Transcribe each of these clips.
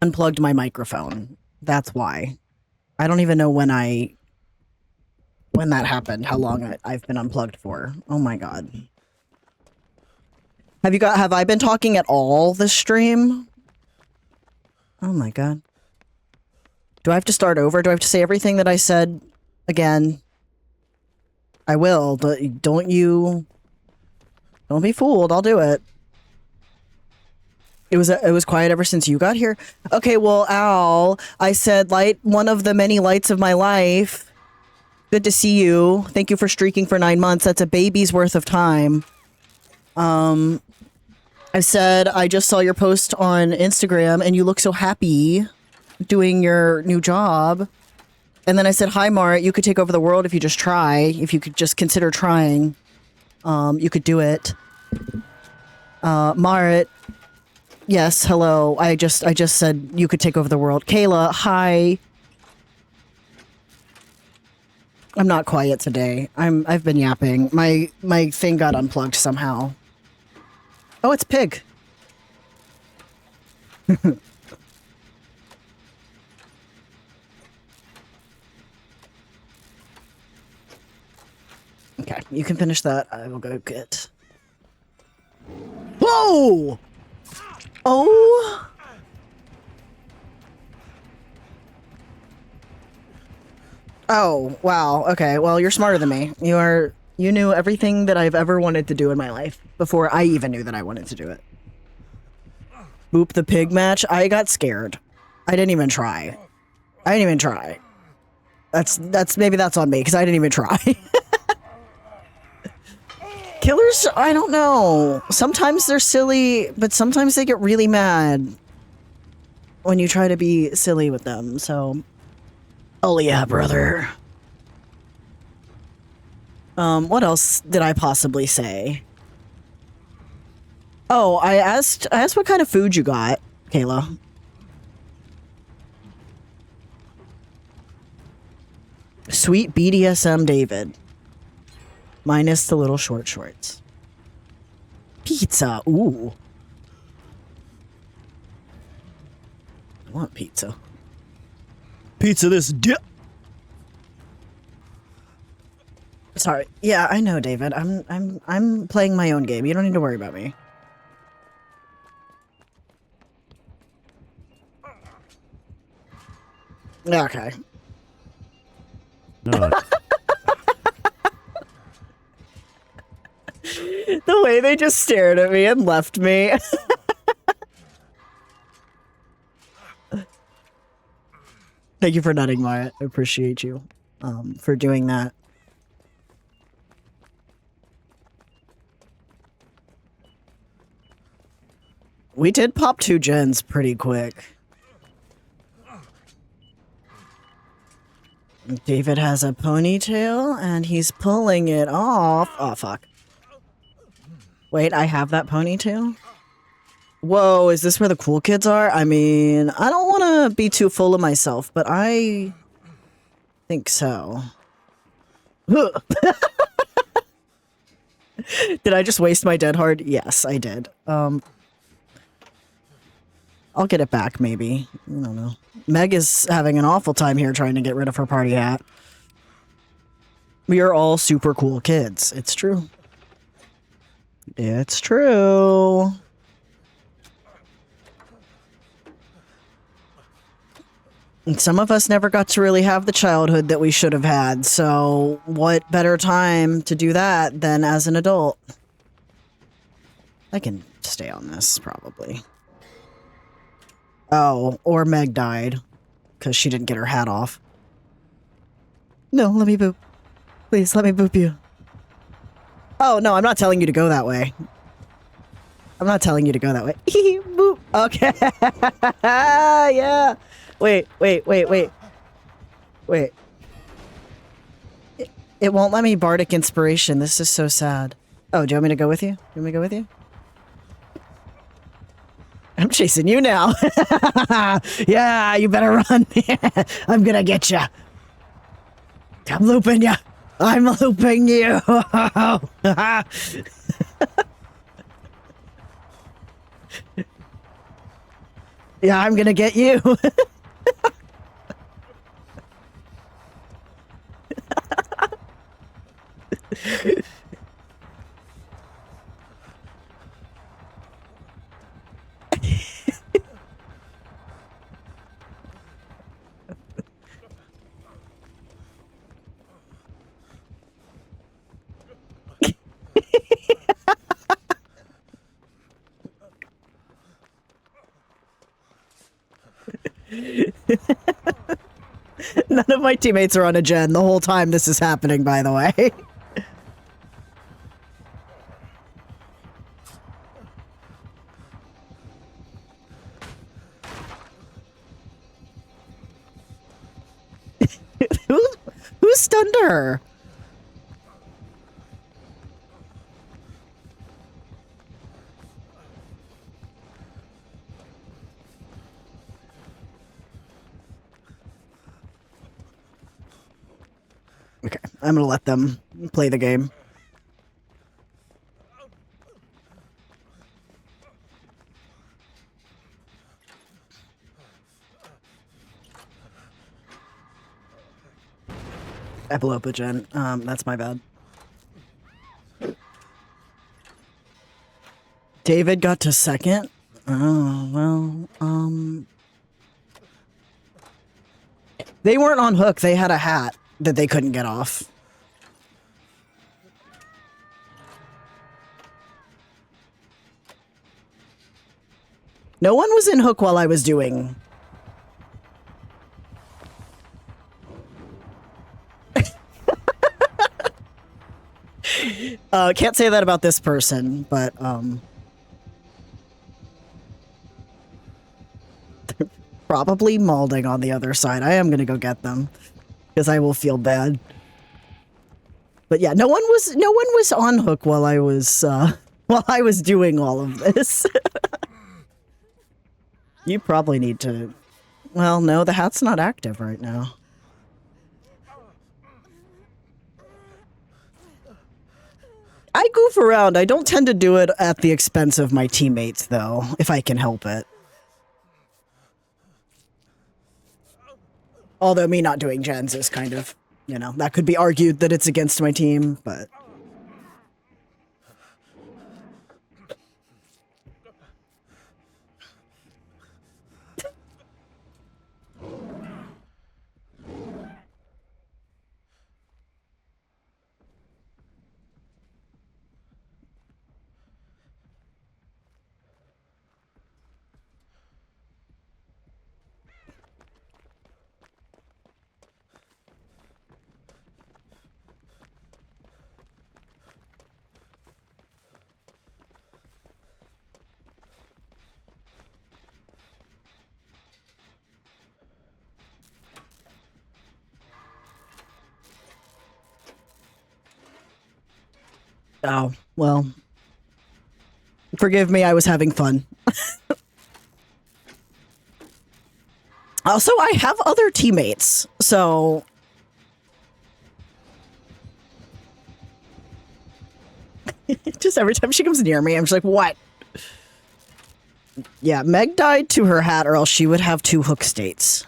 unplugged my microphone. That's why. I don't even know when that happened, how long I've been unplugged for. Oh my god. Have I been talking at all this stream? Oh my god. Do I have to start over? Do I have to say everything that I said again? I will, but don't be fooled. I'll do it. It was quiet ever since you got here. Okay, well, Al, I said one of the many lights of my life. Good to see you. Thank you for streaking for 9 months. That's a baby's worth of time. I said I just saw your post on Instagram and you look so happy doing your new job. And then I said, hi, Marit, you could take over the world if you just try. If you could just consider trying, you could do it. Marit, yes, hello. I just said you could take over the world. Kayla, hi. I'm not quiet today. I've been yapping. My thing got unplugged somehow. Oh, it's Pig. Okay, you can finish that. I will go get... Whoa! Oh! Oh, wow. Okay, well, you're smarter than me. You knew everything that I've ever wanted to do in my life before I even knew that I wanted to do it. Boop the pig match. I got scared. I didn't even try. Maybe that's on me because I didn't even try. Killers, I don't know. Sometimes they're silly, but sometimes they get really mad when you try to be silly with them, so... Oh yeah, brother. What else did I possibly say? Oh, I asked what kind of food you got, Kayla. Sweet BDSM David. Minus the little short shorts. Pizza, ooh. I want pizza. Pizza this dip. Sorry. Yeah, I know, David. I'm playing my own game. You don't need to worry about me. Okay. No. The way they just stared at me and left me. Thank you for nutting, Maya. I appreciate you for doing that. We did pop 2 gens pretty quick. David has a ponytail and he's pulling it off. Oh, fuck. Wait, I have that ponytail? Whoa, is this where the cool kids are? I mean, I don't want to be too full of myself, but I think so. Did I just waste my dead hard? Yes, I did. I'll get it back, maybe. I don't know. Meg is having an awful time here trying to get rid of her party hat. We are all super cool kids. It's true. It's true. And some of us never got to really have the childhood that we should have had, so what better time to do that than as an adult? I can stay on this, probably. Oh, or Meg died, because she didn't get her hat off. No, let me boop. Please, let me boop you. Oh, no, I'm not telling you to go that way. I'm not telling you to go that way. Boop. Okay. Yeah. Wait. It won't let me bardic inspiration. This is so sad. Oh, do you want me to go with you? I'm chasing you now. Yeah, you better run. I'm gonna get you. I'm looping you. I'm looping you. Yeah, I'm gonna get you. None of my teammates are on a gen the whole time this is happening, by the way. Who stunned her? Okay, I'm gonna let them play the game. I blew up a gen. That's my bad. David got to second? Oh, well, they weren't on hook. They had a hat that they couldn't get off. No one was in hook while I was doing. Can't say that about this person, but, probably malding on the other side. I am gonna go get them, because I will feel bad. But yeah, no one was on hook while I was, while I was doing all of this. You probably need to... Well, no, the hat's not active right now. I goof around. I don't tend to do it at the expense of my teammates, though, if I can help it. Although me not doing gens is kind of, you know, that could be argued that it's against my team, but... Oh, well. Forgive me, I was having fun. Also, I have other teammates, so... Just every time she comes near me, I'm just like, what? Yeah, Meg died to her hat, or else she would have 2 hook states.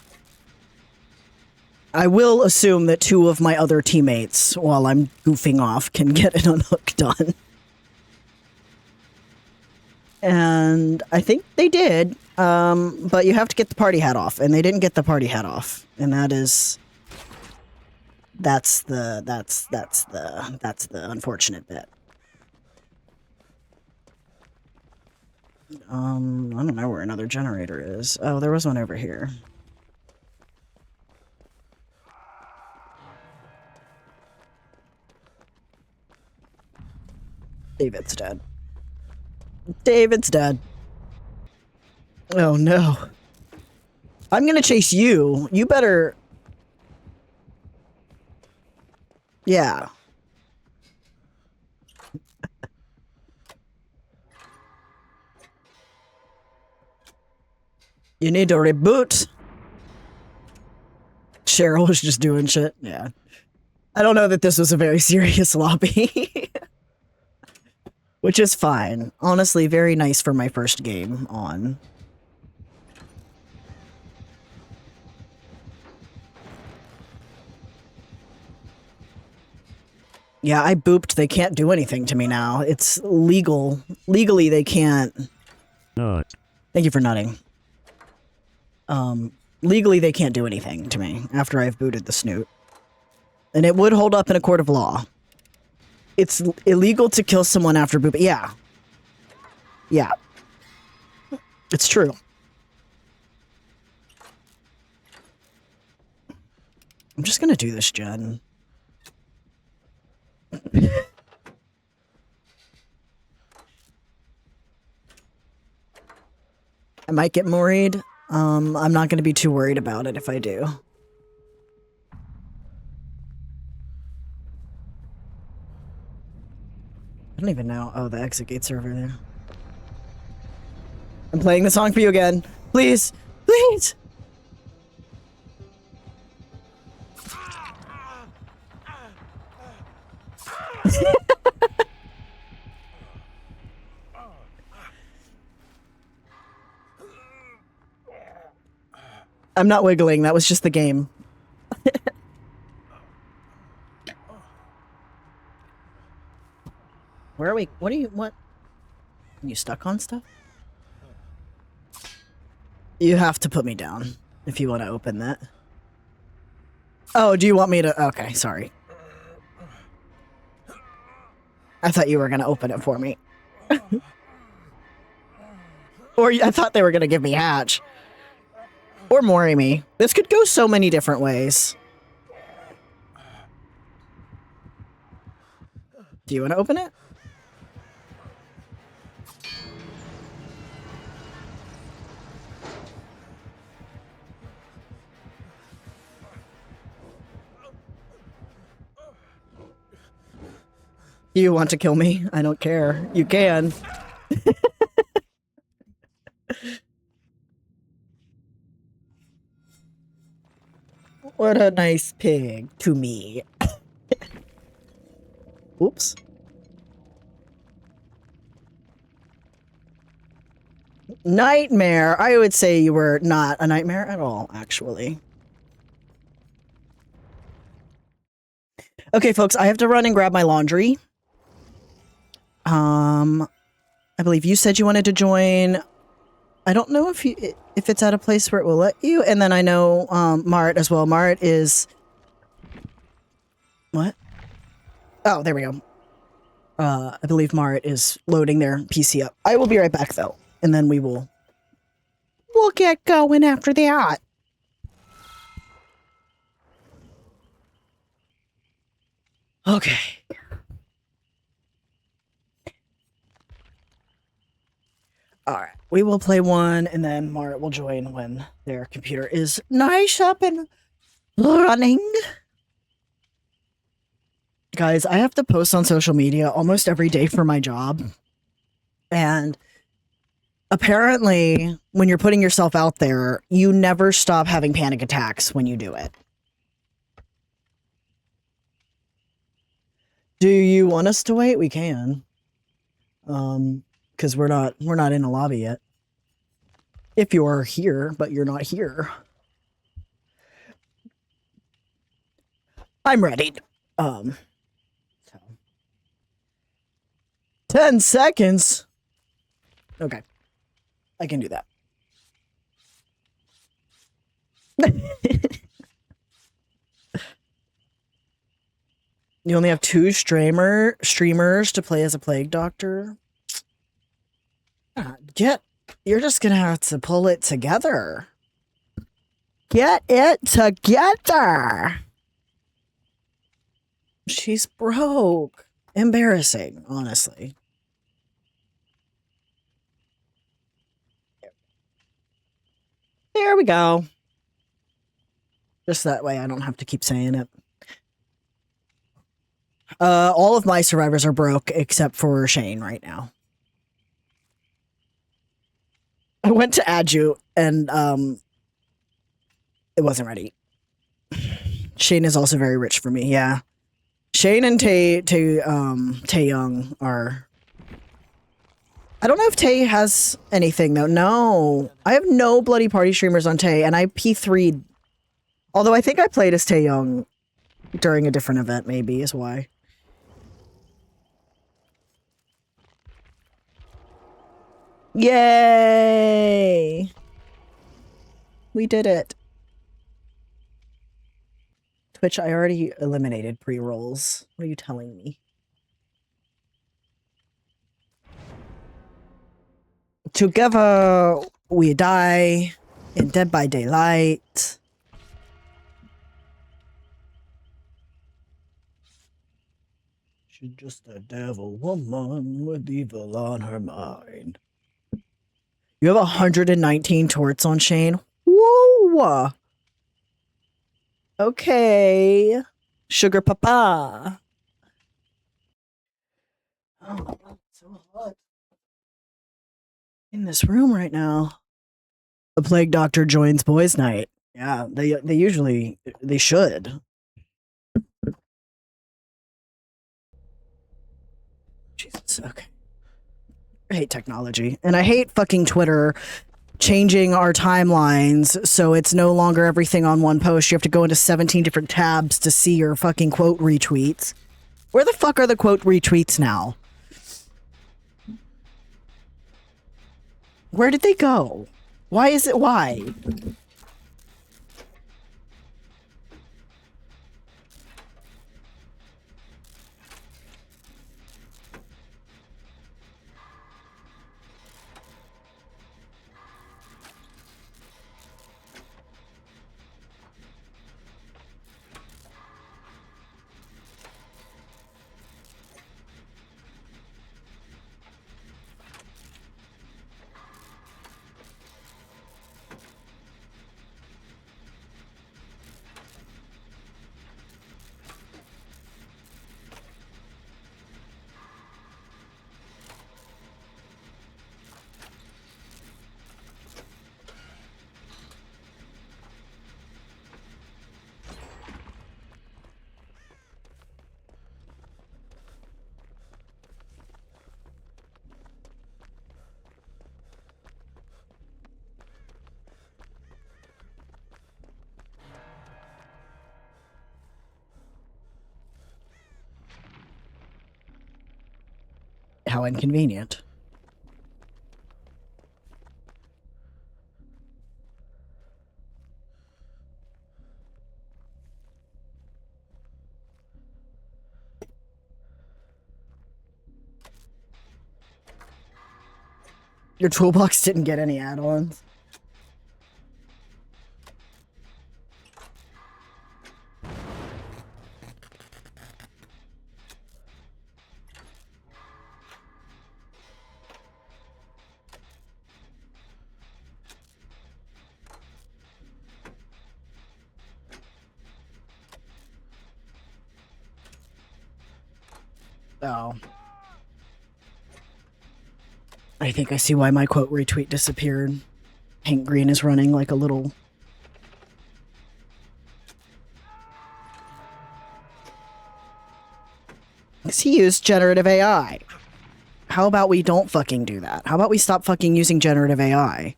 I will assume that 2 of my other teammates, while I'm goofing off, can get an unhook done. And I think they did, but you have to get the party hat off, and they didn't get the party hat off, and that is... That's the unfortunate bit. I don't know where another generator is. Oh, there was one over here. David's dead. David's dead. Oh no. I'm gonna chase you. You better... Yeah. You need to reboot. Cheryl was just doing shit. Yeah. I don't know that this was a very serious lobby. Which is fine. Honestly, very nice for my first game on. Yeah, I booped. They can't do anything to me now. It's legal. Legally, they can't. No. Thank you for nutting. Legally, they can't do anything to me after I've booted the snoot. And it would hold up in a court of law. It's illegal to kill someone after booping. Yeah. Yeah. It's true. I'm just gonna do this, Jen. I might get worried. I'm not going to be too worried about it if I do. I don't even know. Oh, the exit gates are over there. I'm playing the song for you again. Please. Please. I'm not wiggling. That was just the game. Where are we? What are you? What? Are you stuck on stuff? You have to put me down if you want to open that. Oh, do you want me to? Okay, sorry. I thought you were going to open it for me. Or I thought they were going to give me Hatch. Or Mori me. This could go so many different ways. Do you want to open it? Do you want to kill me? I don't care. You can. What a nice pig to me. Oops. Nightmare. I would say you were not a nightmare at all, actually. Okay, folks, I have to run and grab my laundry. I believe you said you wanted to join. I don't know if it's at a place where it will let you. And then I know Mart as well. Mart is... What? Oh, there we go. I believe Mart is loading their PC up. I will be right back, though. And then we'll get going after that. Okay. Alright, we will play one, and then Mart will join when their computer is nice up and running. Guys, I have to post on social media almost every day for my job. And apparently, when you're putting yourself out there, you never stop having panic attacks when you do it. Do you want us to wait? We can. Because we're not in a lobby yet. If you're here, but you're not here. I'm ready. So 10 seconds. Okay. I can do that. You only have 2 streamers to play as a plague doctor. You're just gonna have to pull it together. Get it together. She's broke. Embarrassing, honestly. There we go. Just that way I don't have to keep saying it. All of my survivors are broke except for Shane right now. I went to add you and it wasn't ready. Shane is also very rich for me, yeah. Shane and Tay Young are... I don't know if Tay has anything, though. No. I have no bloody party streamers on Tay, and I P3'd. Although I think I played as Tay Young during a different event, maybe, is why. Yay! We did it. Twitch, I already eliminated pre-rolls. What are you telling me? Together, we die in Dead by Daylight. She's just a devil woman with evil on her mind. You have 119 torts on Shane? Whoa! Okay. Sugar Papa. Oh, it's so hot in this room right now. The Plague Doctor joins boys' night. Yeah, they usually they should. Jesus, okay. I hate technology. And I hate fucking Twitter changing our timelines so it's no longer everything on one post. You have to go into 17 different tabs to see your fucking quote retweets. Where the fuck are the quote retweets now? Where did they go? Why is it why? How inconvenient. Your toolbox didn't get any add-ons. Oh. I think I see why my quote retweet disappeared. Hank Green is running like a little... Because he used generative AI. How about we don't fucking do that? How about we stop fucking using generative AI?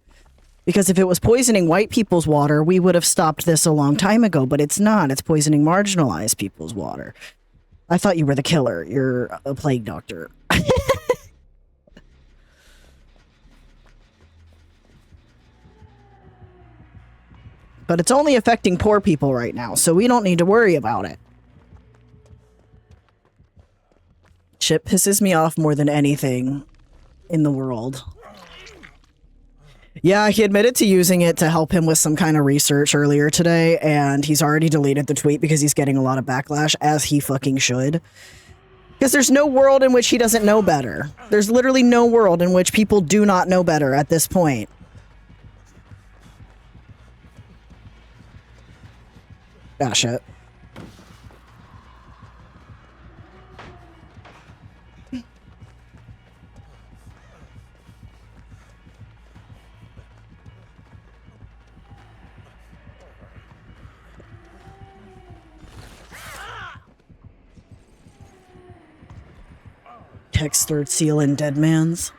Because if it was poisoning white people's water, we would have stopped this a long time ago, but it's not. It's poisoning marginalized people's water. I thought you were the killer. You're a plague doctor. But it's only affecting poor people right now, so we don't need to worry about it. Chip pisses me off more than anything in the world. Yeah, he admitted to using it to help him with some kind of research earlier today, and he's already deleted the tweet because he's getting a lot of backlash, as he fucking should. Because there's no world in which he doesn't know better. There's literally no world in which people do not know better at this point. Ah, shit. Text third seal in Dead Man's.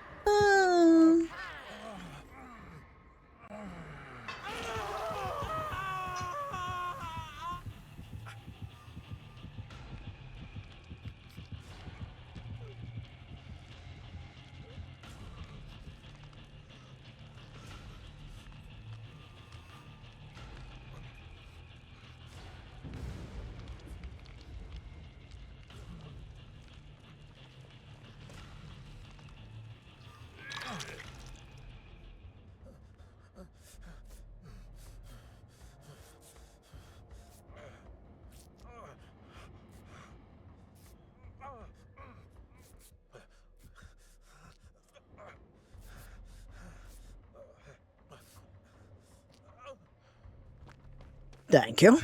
Thank you.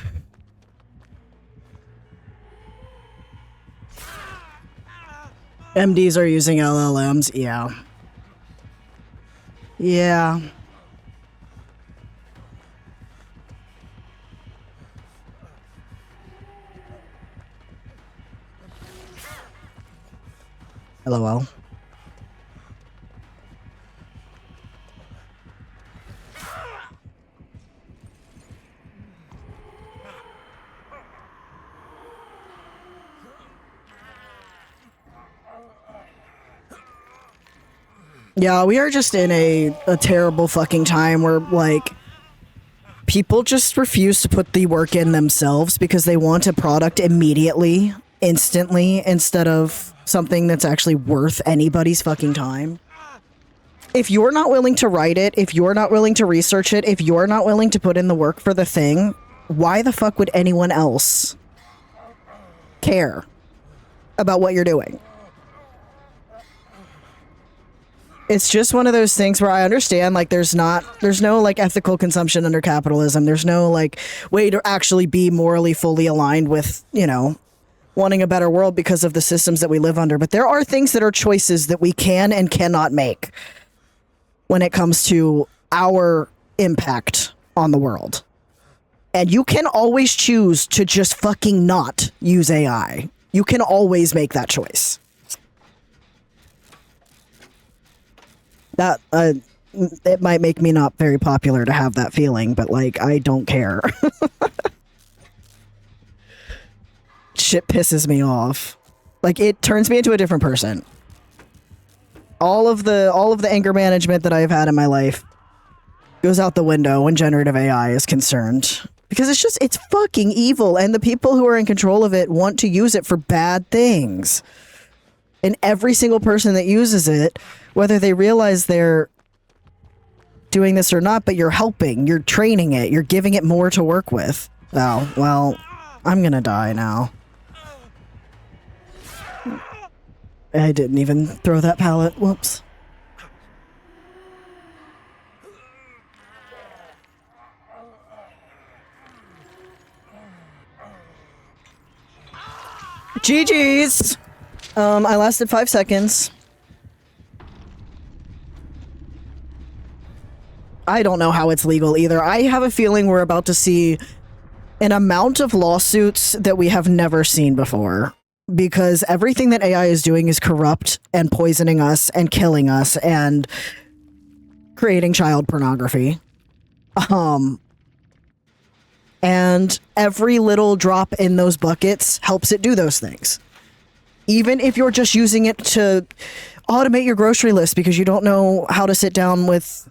MDs are using LLMs. Yeah. Yeah. LOL. Yeah, we are just in a terrible fucking time where, like, people just refuse to put the work in themselves because they want a product immediately, instantly, instead of something that's actually worth anybody's fucking time. If you're not willing to write it, if you're not willing to research it, if you're not willing to put in the work for the thing, why the fuck would anyone else care about what you're doing? It's just one of those things where I understand, like, there's no, like, ethical consumption under capitalism. There's no, like, way to actually be morally fully aligned with, you know, wanting a better world because of the systems that we live under. But there are things that are choices that we can and cannot make when it comes to our impact on the world. And you can always choose to just fucking not use AI. You can always make that choice. That, it might make me not very popular to have that feeling, but, like, I don't care. Shit pisses me off. Like, it turns me into a different person. All of the anger management that I've had in my life goes out the window when generative AI is concerned. Because it's fucking evil, and the people who are in control of it want to use it for bad things. And every single person that uses it, whether they realize they're doing this or not, but you're helping, you're training it, you're giving it more to work with. Oh, well, I'm gonna die now. I didn't even throw that pallet. Whoops. GG's! I lasted 5 seconds. I don't know how it's legal either. I have a feeling we're about to see an amount of lawsuits that we have never seen before. Because everything that AI is doing is corrupt and poisoning us and killing us and creating child pornography. And every little drop in those buckets helps it do those things. Even if you're just using it to automate your grocery list because you don't know how to sit down with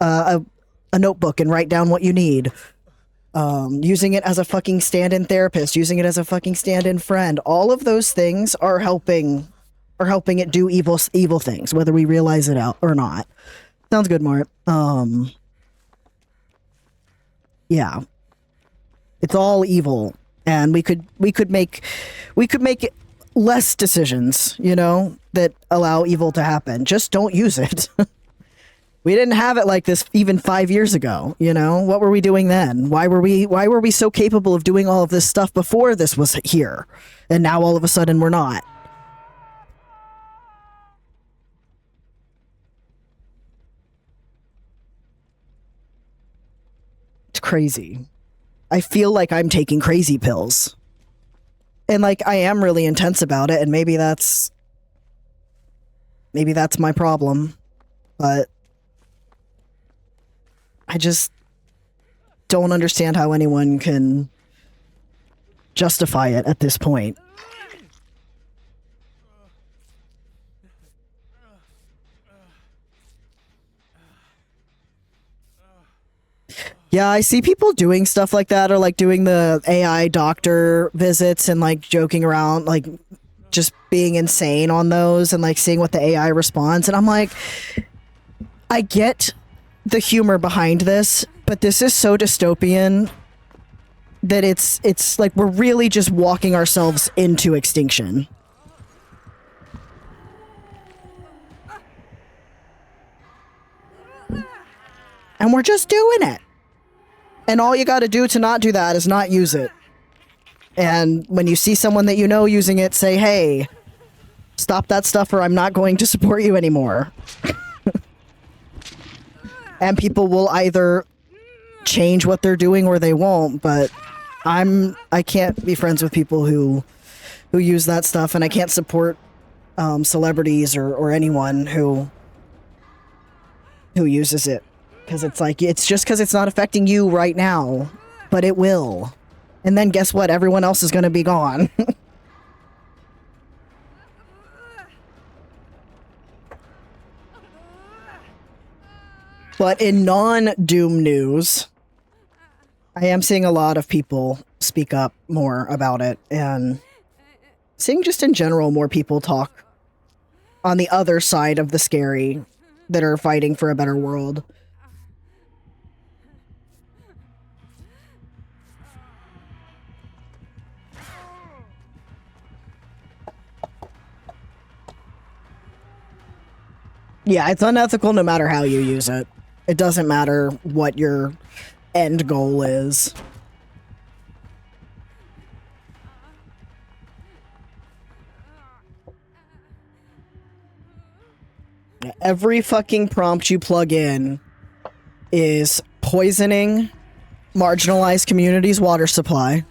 a notebook and write down what you need. Using it as a fucking stand-in therapist, using it as a fucking stand-in friend. All of those things are helping it do evil things, whether we realize it out or not. Sounds good, Mart. Yeah. It's all evil, and we could make less decisions, you know, that allow evil to happen. Just don't use it. We didn't have it like this even 5 years ago, you know? What were we doing then? Why were we so capable of doing all of this stuff before this was here? And now all of a sudden we're not. It's crazy. I feel like I'm taking crazy pills. And, like, I am really intense about it, and maybe that's my problem. But I just don't understand how anyone can justify it at this point. Yeah, I see people doing stuff like that, or like doing the AI doctor visits and like joking around, like just being insane on those and like seeing what the AI responds. And I'm like, I get the humor behind this, but this is so dystopian that it's like we're really just walking ourselves into extinction. And we're just doing it. And all you got to do to not do that is not use it. And when you see someone that you know using it, say, hey, stop that stuff or I'm not going to support you anymore. And people will either change what they're doing or they won't, but I can't be friends with people who use that stuff, and I can't support celebrities or anyone who uses it. Because it's like, it's just because it's not affecting you right now, but it will. And then guess what? Everyone else is going to be gone. But in non-Doom news, I am seeing a lot of people speak up more about it, and seeing just in general more people talk on the other side of the scary that are fighting for a better world. Yeah, it's unethical no matter how you use it. It doesn't matter what your end goal is. Every fucking prompt you plug in is poisoning marginalized communities' water supply.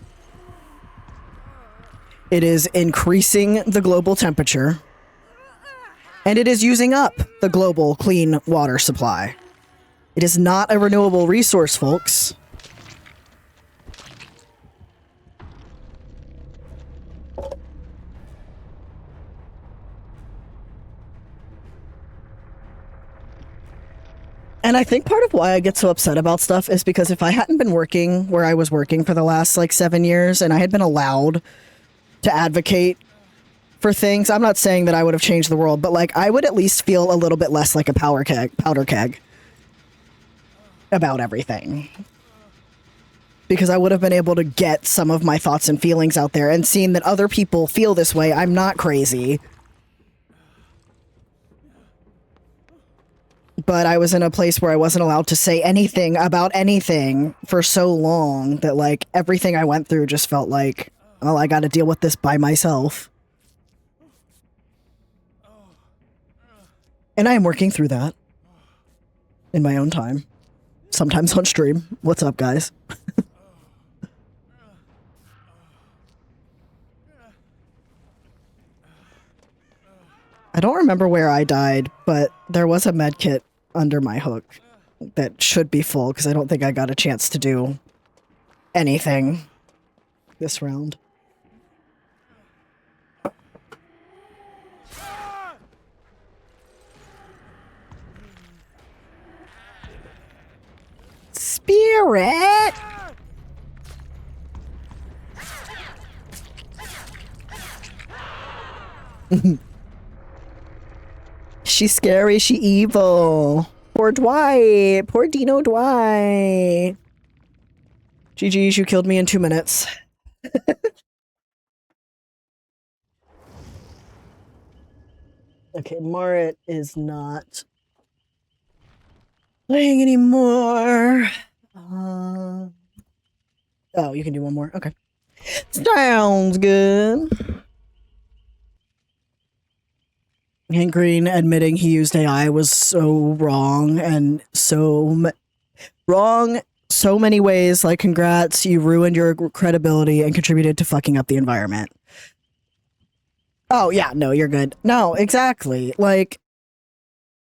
It is increasing the global temperature. And it is using up the global clean water supply. It is not a renewable resource, folks. And I think part of why I get so upset about stuff is because if I hadn't been working where I was working for the last, like, 7 years, and I had been allowed to advocate for things, I'm not saying that I would have changed the world, but, like, I would at least feel a little bit less like a powder keg about everything. Because I would have been able to get some of my thoughts and feelings out there, and seeing that other people feel this way, I'm not crazy. But I was in a place where I wasn't allowed to say anything about anything for so long that, like, everything I went through just felt like, well, I gotta deal with this by myself. And I am working through that in my own time. Sometimes on stream. What's up, guys? I don't remember where I died, but there was a med kit under my hook that should be full, because I don't think I got a chance to do anything this round. Spirit! She's scary, she evil. Poor Dwight. Poor Dino Dwight. GG's, you killed me in 2 minutes. Okay, Marit is not playing anymore. Oh, you can do one more. Okay. Sounds good. Hank Green admitting he used AI was so wrong, and so wrong so many ways. Like, congrats, you ruined your credibility and contributed to fucking up the environment. Oh, yeah, no, you're good. No, exactly. Like,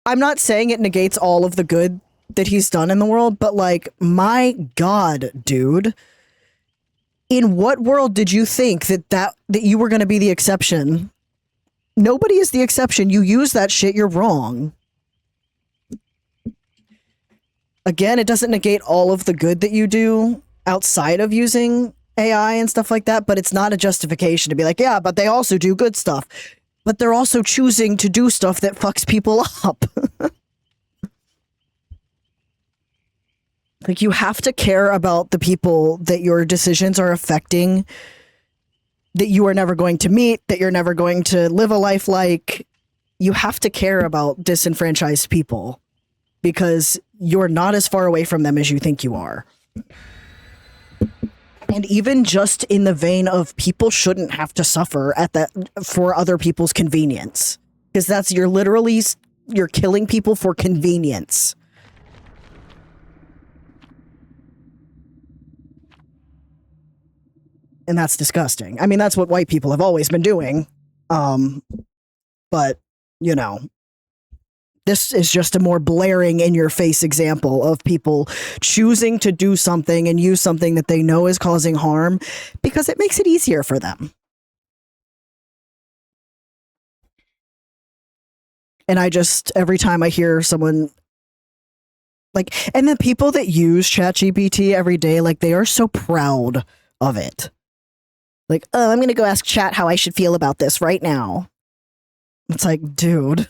I'm not saying it negates all of the good that he's done in the world, but, like, my God, dude. In what world did you think that you were going to be the exception? Nobody is the exception. You use that shit, you're wrong. Again, it doesn't negate all of the good that you do outside of using AI and stuff like that, but it's not a justification to be like, yeah, but they also do good stuff. But they're also choosing to do stuff that fucks people up. Like, you have to care about the people that your decisions are affecting, that you are never going to meet, that you're never going to live a life like. You have to care about disenfranchised people because you're not as far away from them as you think you are. And even just in the vein of people shouldn't have to suffer at that for other people's convenience, because that's you're killing people for convenience. And that's disgusting. I mean, that's what white people have always been doing. But, you know, this is just a more blaring in your face example of people choosing to do something and use something that they know is causing harm because it makes it easier for them. And every time I hear someone like, and the people that use ChatGPT every day, like, they are so proud of it. Like, oh, I'm going to go ask chat how I should feel about this right now. It's like, dude,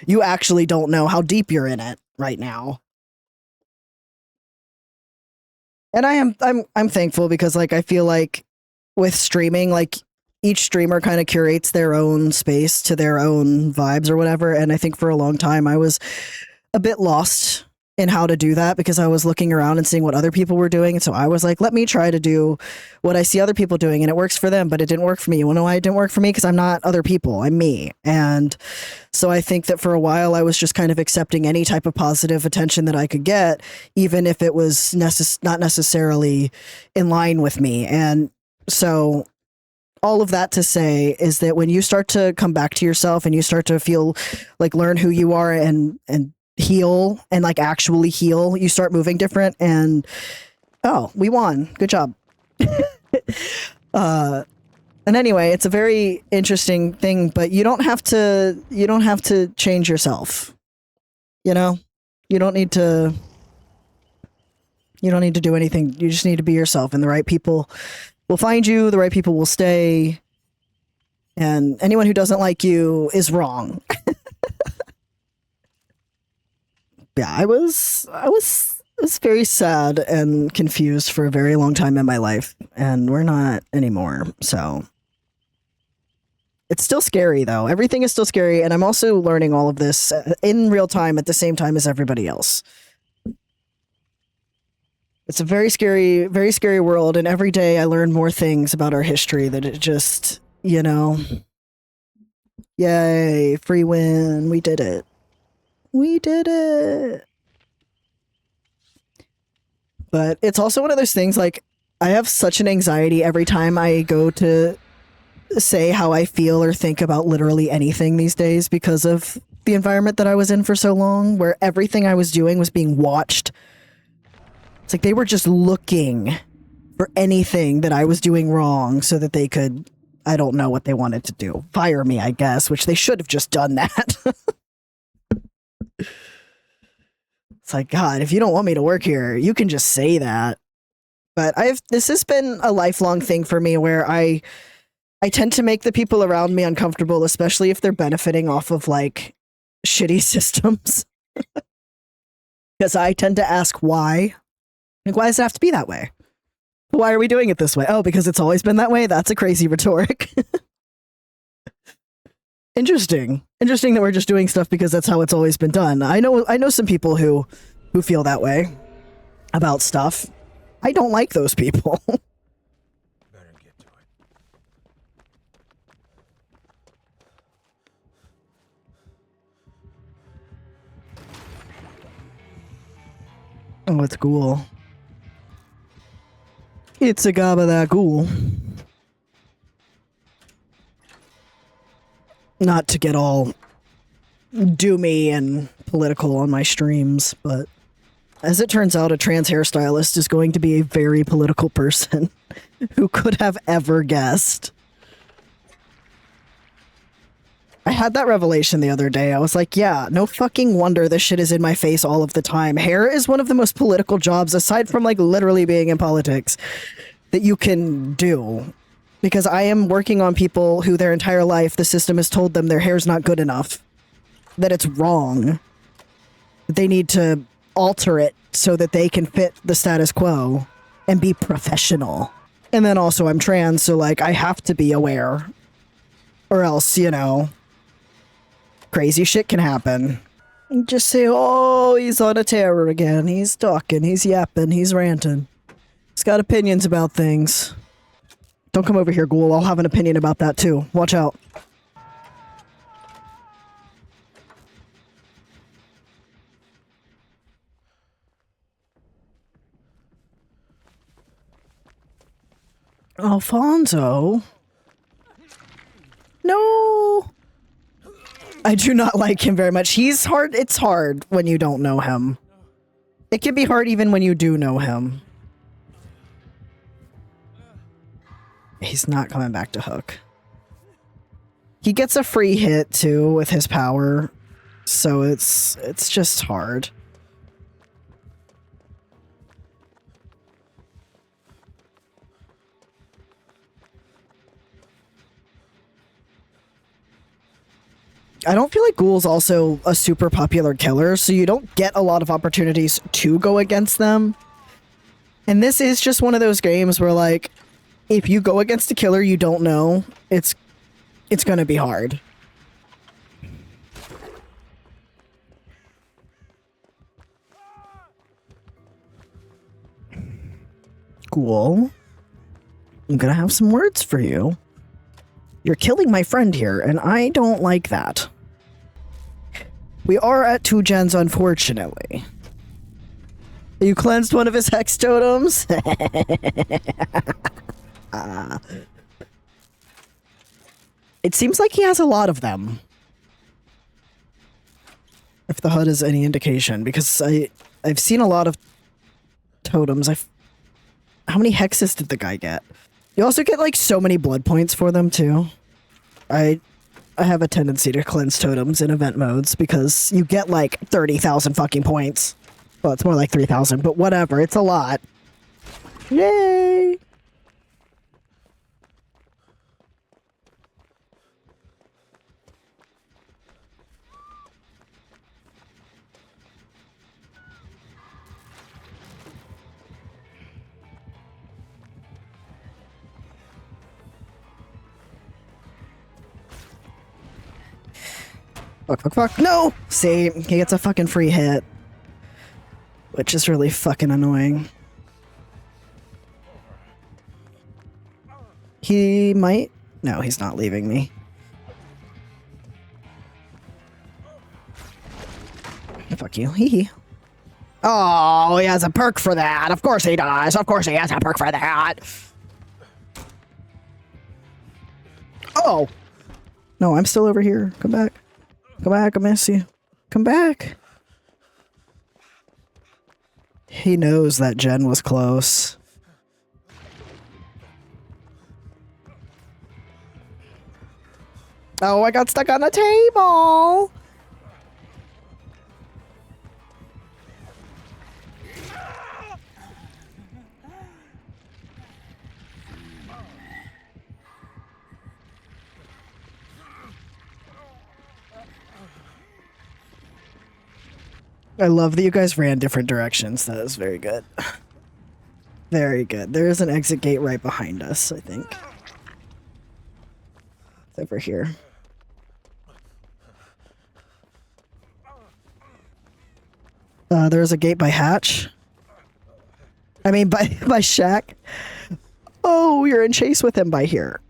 you actually don't know how deep you're in it right now. And I'm thankful because, like, I feel like with streaming, like, each streamer kind of curates their own space to their own vibes or whatever. And I think for a long time I was a bit lost in how to do that because I was looking around and seeing what other people were doing. And so I was like, let me try to do what I see other people doing, and it works for them, but it didn't work for me. You wanna know why it didn't work for me? Because I'm not other people, I'm me. And so I think that for a while I was just kind of accepting any type of positive attention that I could get, even if it was not necessarily in line with me. And so all of that to say is that when you start to come back to yourself and you start to feel like learn who you are and heal and like actually heal, you start moving different. And oh, we won, good job. And anyway, it's a very interesting thing, but you don't have to change yourself, you know. You don't need to do anything. You just need to be yourself, and the right people will find you, the right people will stay, and anyone who doesn't like you is wrong. Yeah, I was very sad and confused for a very long time in my life, and we're not anymore. So it's still scary, though. Everything is still scary, and I'm also learning all of this in real time at the same time as everybody else. It's a very scary world, and every day I learn more things about our history that it just, you know, yay, free win, we did it. We did it. But it's also one of those things, like, I have such an anxiety every time I go to say how I feel or think about literally anything these days because of the environment that I was in for so long, where everything I was doing was being watched. It's like they were just looking for anything that I was doing wrong so that they could, I don't know what they wanted to do. Fire me, I guess, which they should have just done that. It's like, God, if you don't want me to work here, you can just say that. But this has been a lifelong thing for me where I tend to make the people around me uncomfortable, especially if they're benefiting off of like shitty systems. Because I tend to ask why. Like, why does it have to be that way? Why are we doing it this way? Oh, because it's always been that way? That's a crazy rhetoric. Interesting that we're just doing stuff because that's how it's always been done. I know some people who feel that way about stuff. I don't like those people. Better get to it. Oh, it's ghoul. It's a gobba that ghoul. Not to get all doomy and political on my streams, but as it turns out, a trans hairstylist is going to be a very political person. Who could have ever guessed? I had that revelation the other day. I was like, yeah, no fucking wonder this shit is in my face all of the time. Hair is one of the most political jobs, aside from like literally being in politics, that you can do. Because I am working on people who their entire life the system has told them their hair's not good enough, that it's wrong, that they need to alter it so that they can fit the status quo and be professional. And then also I'm trans, so like I have to be aware or else, you know, crazy shit can happen. And just say, oh, he's on a terror again. He's talking, he's yapping, he's ranting. He's got opinions about things. Don't come over here, ghoul. I'll have an opinion about that too. Watch out. Alfonso? No. I do not like him very much. He's hard. It's hard when you don't know him. It can be hard even when you do know him. He's not coming back to hook. He gets a free hit too with his power, so it's just hard. I don't feel like Ghoul's also a super popular killer, so you don't get a lot of opportunities to go against them. And this is just one of those games where, like, if you go against a killer you don't know, it's gonna be hard. Ghoul, I'm gonna have some words for you. You're killing my friend here, and I don't like that. We are at 2 gens, unfortunately. You cleansed one of his hex totems? It seems like he has a lot of them. If the HUD is any indication, because I've seen a lot of totems. How many hexes did the guy get? You also get like so many blood points for them too. I have a tendency to cleanse totems in event modes because you get like 30,000 fucking points. Well, it's more like 3,000, but whatever. It's a lot. Yay! Fuck, fuck, fuck. No! See, he gets a fucking free hit. Which is really fucking annoying. He might... No, he's not leaving me. Fuck you. Hee hee. Oh, he has a perk for that. Of course he does. Of course he has a perk for that. Oh! No, I'm still over here. Come back. Come back, I miss you. Come back. He knows that Jen was close. Oh, I got stuck on a table. I love that you guys ran different directions. That is very good. Very good. There is an exit gate right behind us, I think. It's over here. There's a gate by Hatch. I mean, by Shack. Oh, you're in chase with him by here.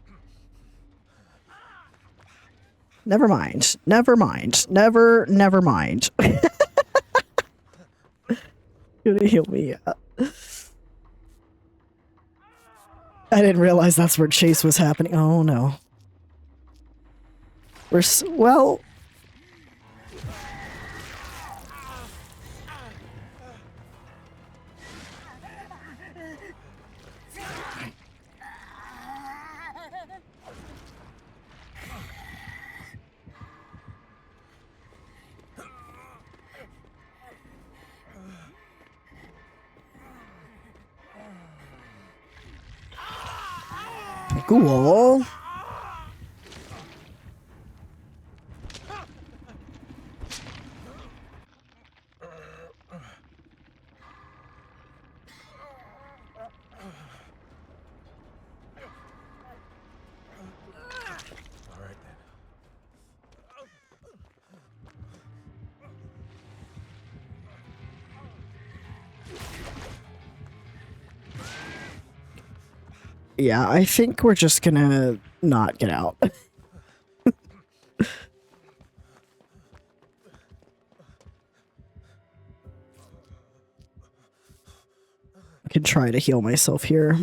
Never mind. Never mind. Never mind. Gonna heal me up. I didn't realize that's where chase was happening. Oh no. Well. Cool. Yeah, I think we're just gonna not get out. I can try to heal myself here.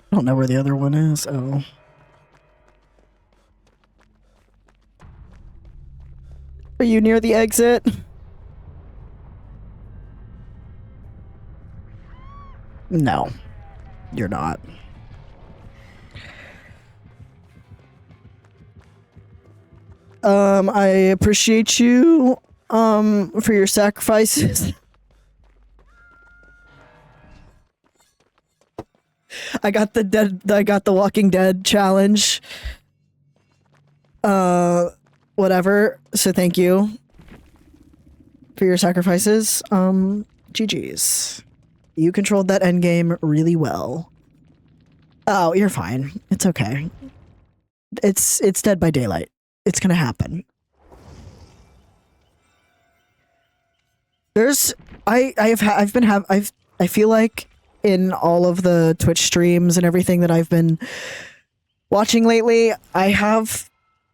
I don't know where the other one is. Oh. Are you near the exit? No, you're not. I appreciate you, for your sacrifices. I got the Walking Dead challenge. Whatever. So thank you for your sacrifices. GG's. You controlled that endgame really well. Oh, you're fine. It's okay. It's Dead by Daylight. It's gonna happen. I feel like in all of the Twitch streams and everything that I've been watching lately, I have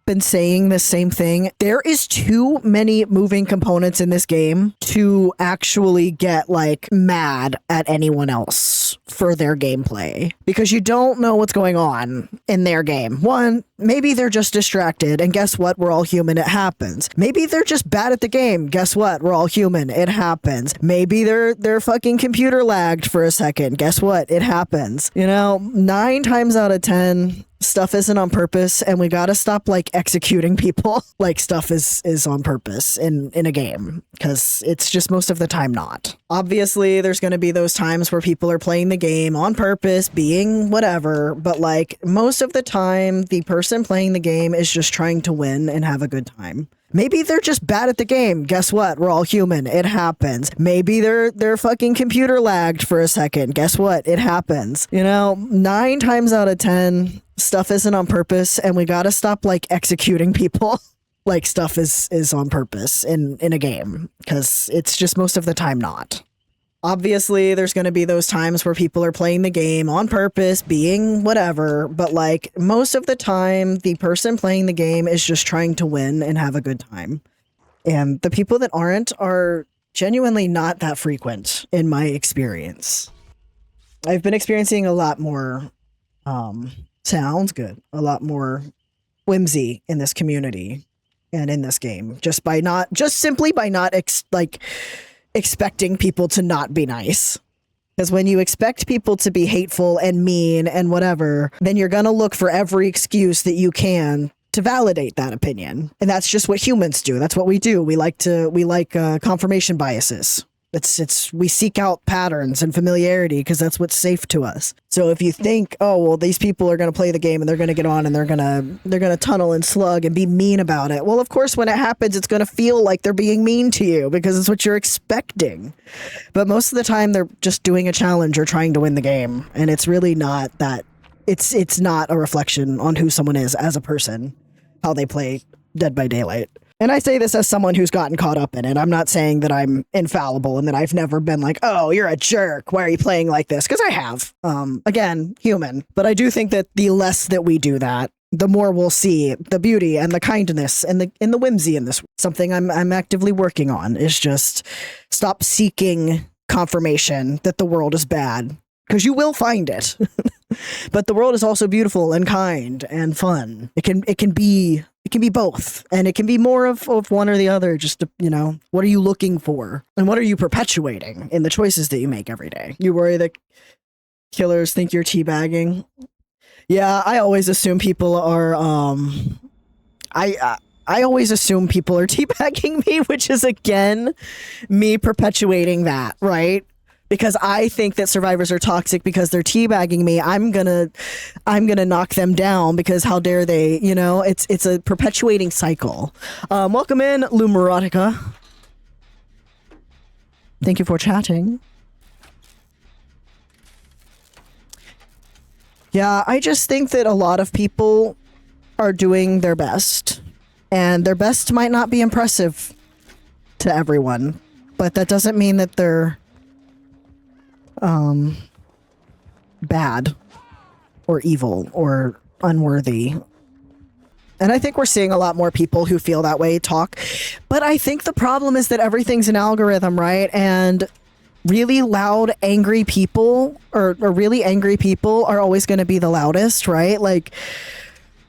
been saying the same thing. There is too many moving components in this game to actually get like mad at anyone else for their gameplay, because you don't know what's going on in their game. One, maybe they're just distracted, and guess what? We're all human. It happens. Maybe they're just bad at the game. Guess what? We're all human. It happens. Maybe their fucking computer lagged for a second. Guess what? It happens. You know, 9 times out of 10, stuff isn't on purpose, and we gotta stop like executing people like stuff is on purpose in a game, because it's just most of the time not. Obviously there's gonna be those times where people are playing the game on purpose, being whatever, but like most of the time the person playing the game is just trying to win and have a good time. Maybe they're just bad at the game. Guess what? We're all human. It happens. Maybe their fucking computer lagged for a second. Guess what? It happens. You know, 9 times out of 10, stuff isn't on purpose, and we gotta stop like executing people like stuff is on purpose in a game, because it's just most of the time not. Obviously there's going to be those times where people are playing the game on purpose, being whatever, but like most of the time the person playing the game is just trying to win and have a good time. And the people that aren't are genuinely not that frequent in my experience. I've been experiencing a lot more sounds good, a lot more whimsy in this community and in this game, just simply by not expecting people to not be nice. Because when you expect people to be hateful and mean and whatever, then you're gonna look for every excuse that you can to validate that opinion. And that's just what humans do. That's what we do. We like confirmation biases. We seek out patterns and familiarity because that's what's safe to us. So if you think, oh, well, these people are going to play the game and they're going to get on and they're going to tunnel and slug and be mean about it. Well, of course, when it happens, it's going to feel like they're being mean to you because it's what you're expecting. But most of the time they're just doing a challenge or trying to win the game. And it's really not that. It's not a reflection on who someone is as a person, how they play Dead by Daylight. And I say this as someone who's gotten caught up in it. I'm not saying that I'm infallible and that I've never been like, oh, you're a jerk. Why are you playing like this? Because I have. Again, human. But I do think that the less that we do that, the more we'll see the beauty and the kindness and the whimsy in this. Something I'm actively working on is just stop seeking confirmation that the world is bad. Because you will find it. But the world is also beautiful and kind and fun. It can be both, and it can be more of one or the other. Just to, what are you looking for, and what are you perpetuating in the choices that you make every day? You worry that killers think you're teabagging. Yeah, I always assume people are. I always assume people are teabagging me, which is again me perpetuating that, right? Because I think that survivors are toxic because they're teabagging me. I'm gonna knock them down because how dare they? It's a perpetuating cycle. Welcome in, Lumerotica. Thank you for chatting. Yeah, I just think that a lot of people are doing their best, and their best might not be impressive to everyone, but that doesn't mean that they're bad or evil or unworthy. And I think we're seeing a lot more people who feel that way talk. But I think the problem is that everything's an algorithm, right? And really loud, angry people or really angry people are always going to be the loudest, right? Like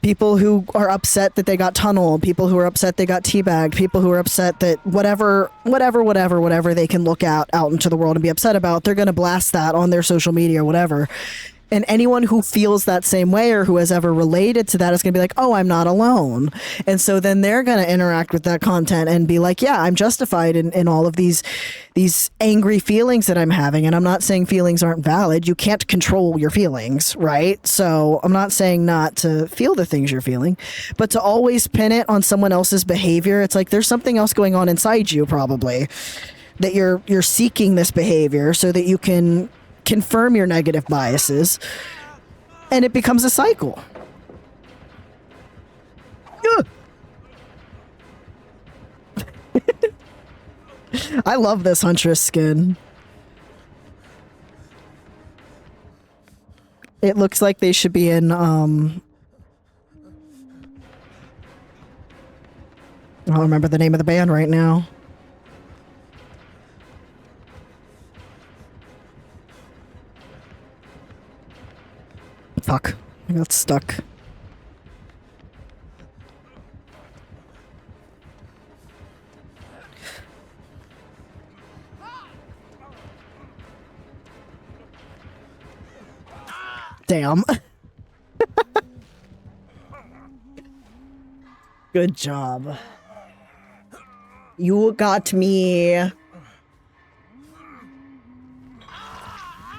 people who are upset that they got tunneled, people who are upset they got teabagged, people who are upset that whatever they can look out into the world and be upset about, they're going to blast that on their social media or whatever. And anyone who feels that same way or who has ever related to that is going to be like, oh, I'm not alone. And so then they're going to interact with that content and be like, yeah, I'm justified in all of these angry feelings that I'm having. And I'm not saying feelings aren't valid. You can't control your feelings, right? So I'm not saying not to feel the things you're feeling, but to always pin it on someone else's behavior. It's like there's something else going on inside you probably that you're seeking this behavior so that you can confirm your negative biases, and it becomes a cycle. I love this Huntress skin. It looks like they should be in I don't remember the name of the band right now. Fuck. I got stuck. Damn. Good job. You got me.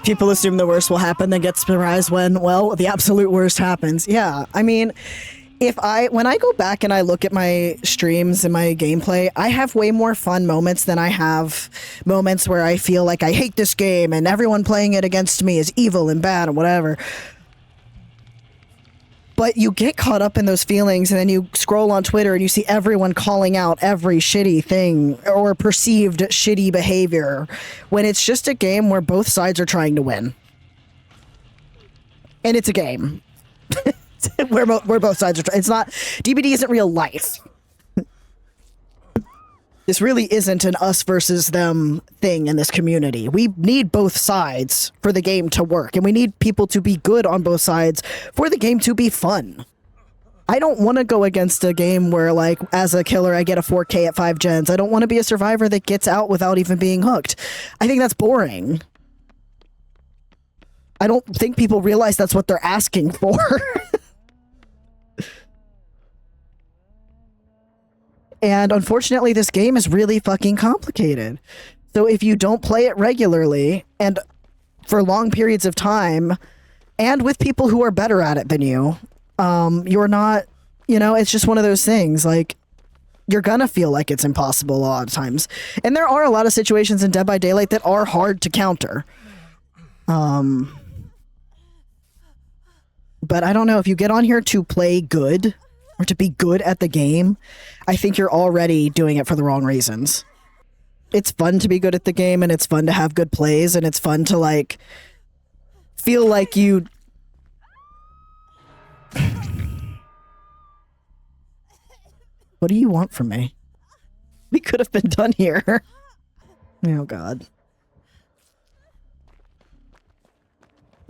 People assume the worst will happen, then get surprised when, well, the absolute worst happens. Yeah, I mean, when I go back and I look at my streams and my gameplay, I have way more fun moments than I have moments where I feel like I hate this game and everyone playing it against me is evil and bad and whatever. But you get caught up in those feelings, and then you scroll on Twitter and you see everyone calling out every shitty thing or perceived shitty behavior when it's just a game where both sides are trying to win. And it's a game where both sides are it's not, DBD isn't real life. This really isn't an us versus them thing in this community. We need both sides for the game to work, and we need people to be good on both sides for the game to be fun. I don't want to go against a game where, like, as a killer, I get a 4K at 5 gens. I don't want to be a survivor that gets out without even being hooked. I think that's boring. I don't think people realize that's what they're asking for. And unfortunately, this game is really fucking complicated. So if you don't play it regularly and for long periods of time, and with people who are better at it than you, you're not, it's just one of those things. Like, you're gonna feel like it's impossible a lot of times. And there are a lot of situations in Dead by Daylight that are hard to counter. But I don't know, if you get on here to play good, or to be good at the game, I think you're already doing it for the wrong reasons. It's fun to be good at the game, and it's fun to have good plays, and it's fun to, like, feel like you... What do you want from me? We could have been done here. Oh, God.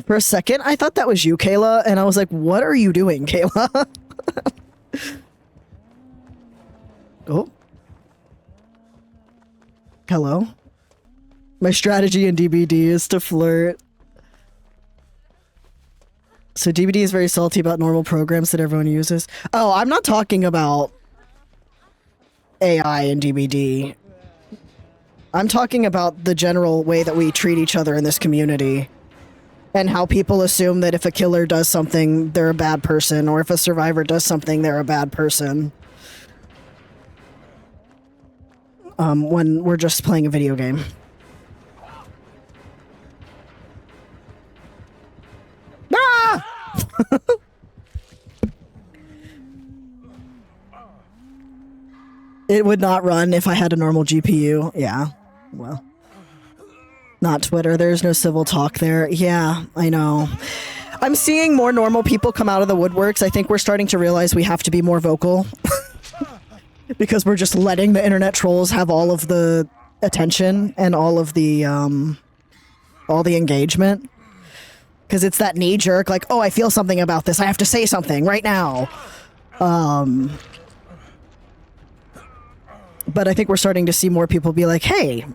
For a second, I thought that was you, Kayla, and I was like, what are you doing, Kayla? Oh. Hello. My strategy in DBD is to flirt. So DBD is very salty about normal programs that everyone uses. Oh, I'm not talking about AI in DBD. I'm talking about the general way that we treat each other in this community. And how people assume that if a killer does something, they're a bad person, or if a survivor does something, they're a bad person. When we're just playing a video game. It would not run if I had a normal GPU. Yeah. Well, not Twitter. There's no civil talk there. Yeah, I know. I'm seeing more normal people come out of the woodworks. I think we're starting to realize we have to be more vocal because we're just letting the internet trolls have all of the attention and all the engagement. Because it's that knee jerk, like, oh, I feel something about this. I have to say something right now. But I think we're starting to see more people be like, hey,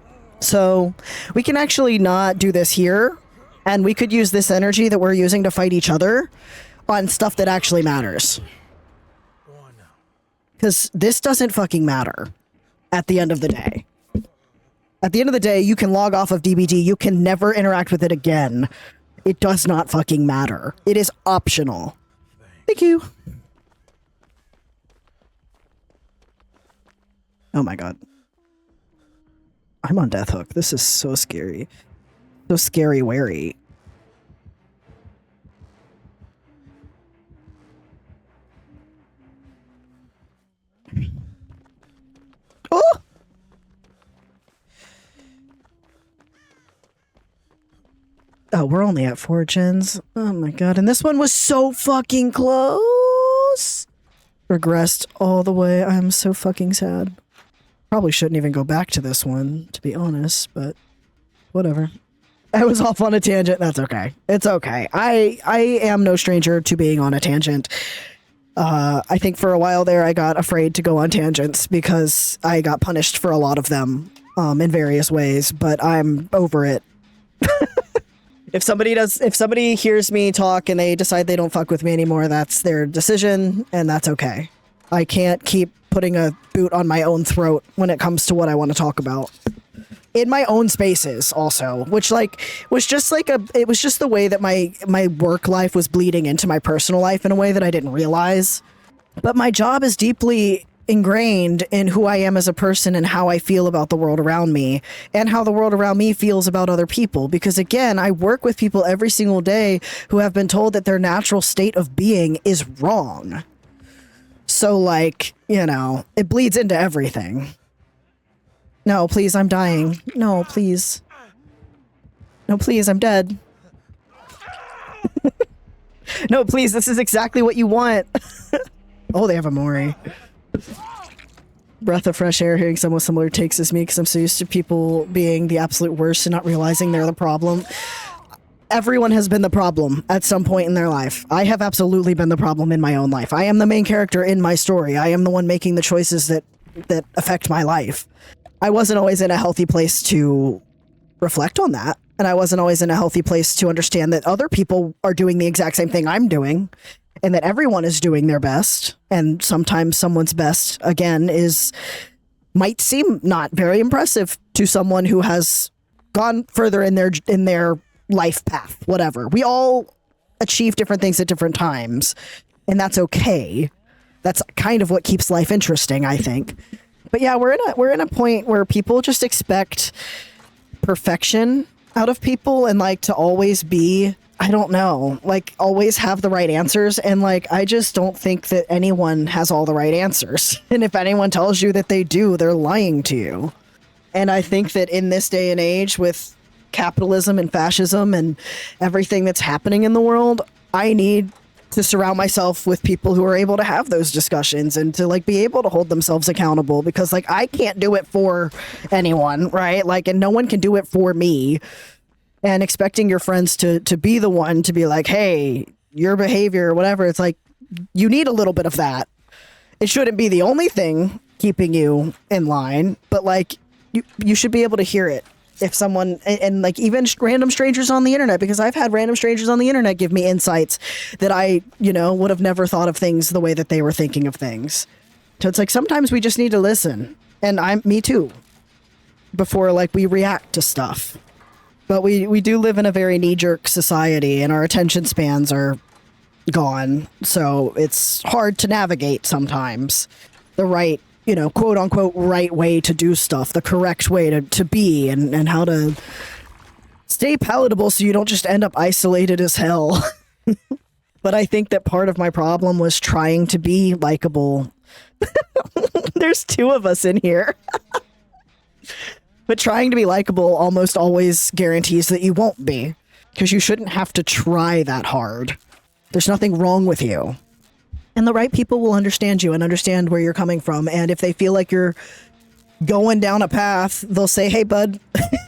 so we can actually not do this here. And we could use this energy that we're using to fight each other on stuff that actually matters. Because this doesn't fucking matter at the end of the day. At the end of the day, you can log off of DBD. You can never interact with it again. It does not fucking matter. It is optional. Thank you. Oh my god. I'm on death hook. This is so scary. So scary wary. Oh! Oh, we're only at 4 gens. Oh my god. And this one was so fucking close. Regressed all the way. I'm so fucking sad. Probably shouldn't even go back to this one, to be honest, but whatever. I was off on a tangent. That's okay. It's okay. I am no stranger to being on a tangent. I think for a while there, I got afraid to go on tangents because I got punished for a lot of them in various ways, but I'm over it. If somebody hears me talk and they decide they don't fuck with me anymore, that's their decision, and that's okay. I can't keep putting a boot on my own throat when it comes to what I want to talk about. In my own spaces also, which was just the way that my work life was bleeding into my personal life in a way that I didn't realize. But my job is deeply ingrained in who I am as a person and how I feel about the world around me and how the world around me feels about other people. Because again, I work with people every single day who have been told that their natural state of being is wrong. So it bleeds into everything. No, please, I'm dying. No, please. No, please, I'm dead. No, please, this is exactly what you want. Oh, they have a Mori. Breath of fresh air hearing someone similar takes as me because I'm so used to people being the absolute worst and not realizing they're the problem. Everyone has been the problem at some point in their life. I have absolutely been the problem in my own life. I am the main character in my story. I am the one making the choices that affect my life. I wasn't always in a healthy place to reflect on that. And I wasn't always in a healthy place to understand that other people are doing the exact same thing I'm doing and that everyone is doing their best. And sometimes someone's best, again, might seem not very impressive to someone who has gone further in their life path, whatever. We all achieve different things at different times, and that's okay. That's kind of what keeps life interesting, I think. But yeah, we're in a point where people just expect perfection out of people and to always be, I don't know, always have the right answers. And I just don't think that anyone has all the right answers. And if anyone tells you that they do, they're lying to you. And I think that in this day and age with capitalism and fascism and everything that's happening in the world, I need to surround myself with people who are able to have those discussions and to be able to hold themselves accountable, because I can't do it for anyone, right? And no one can do it for me. And expecting your friends to be the one to be like, hey, your behavior or whatever, it's you need a little bit of that. It shouldn't be the only thing keeping you in line, but you should be able to hear it. If someone, and even random strangers on the internet, because I've had random strangers on the internet give me insights that I, would have never thought of things the way that they were thinking of things. So it's sometimes we just need to listen. And me too, before we react to stuff. But we do live in a very knee-jerk society and our attention spans are gone. So it's hard to navigate sometimes the right, quote unquote, right way to do stuff, the correct way to be and how to stay palatable so you don't just end up isolated as hell. But I think that part of my problem was trying to be likable There's two of us in here. But trying to be likable almost always guarantees that you won't be, because you shouldn't have to try that hard. There's nothing wrong with you. And the right people will understand you and understand where you're coming from. And if they feel like you're going down a path, they'll say, hey, bud,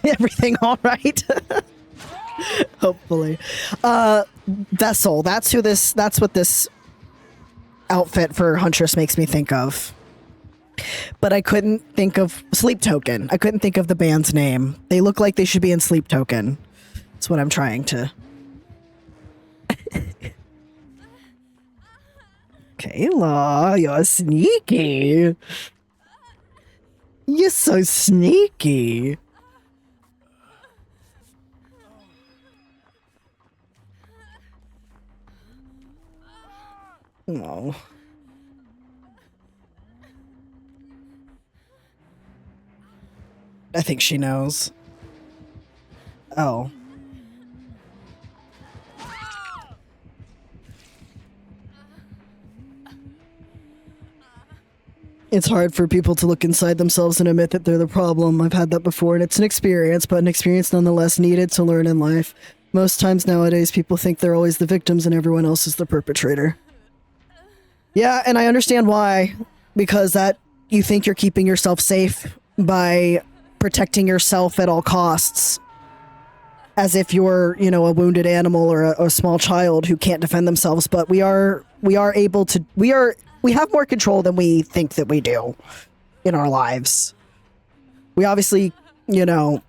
everything all right? Hopefully. Vessel, that's what this outfit for Huntress makes me think of. But I couldn't think of Sleep Token. I couldn't think of the band's name. They look like they should be in Sleep Token. That's what I'm trying to. Kayla, you're sneaky. You're so sneaky. Oh. I think she knows. Oh. It's hard for people to look inside themselves and admit that they're the problem. I've had that before, and it's an experience, but an experience nonetheless needed to learn in life. Most times nowadays, people think they're always the victims and everyone else is the perpetrator. Yeah, and I understand why. Because that you think you're keeping yourself safe by protecting yourself at all costs. As if you're, you know, a wounded animal or a small child who can't defend themselves. But we are able to, we have more control than we think that we do in our lives. We obviously, you know,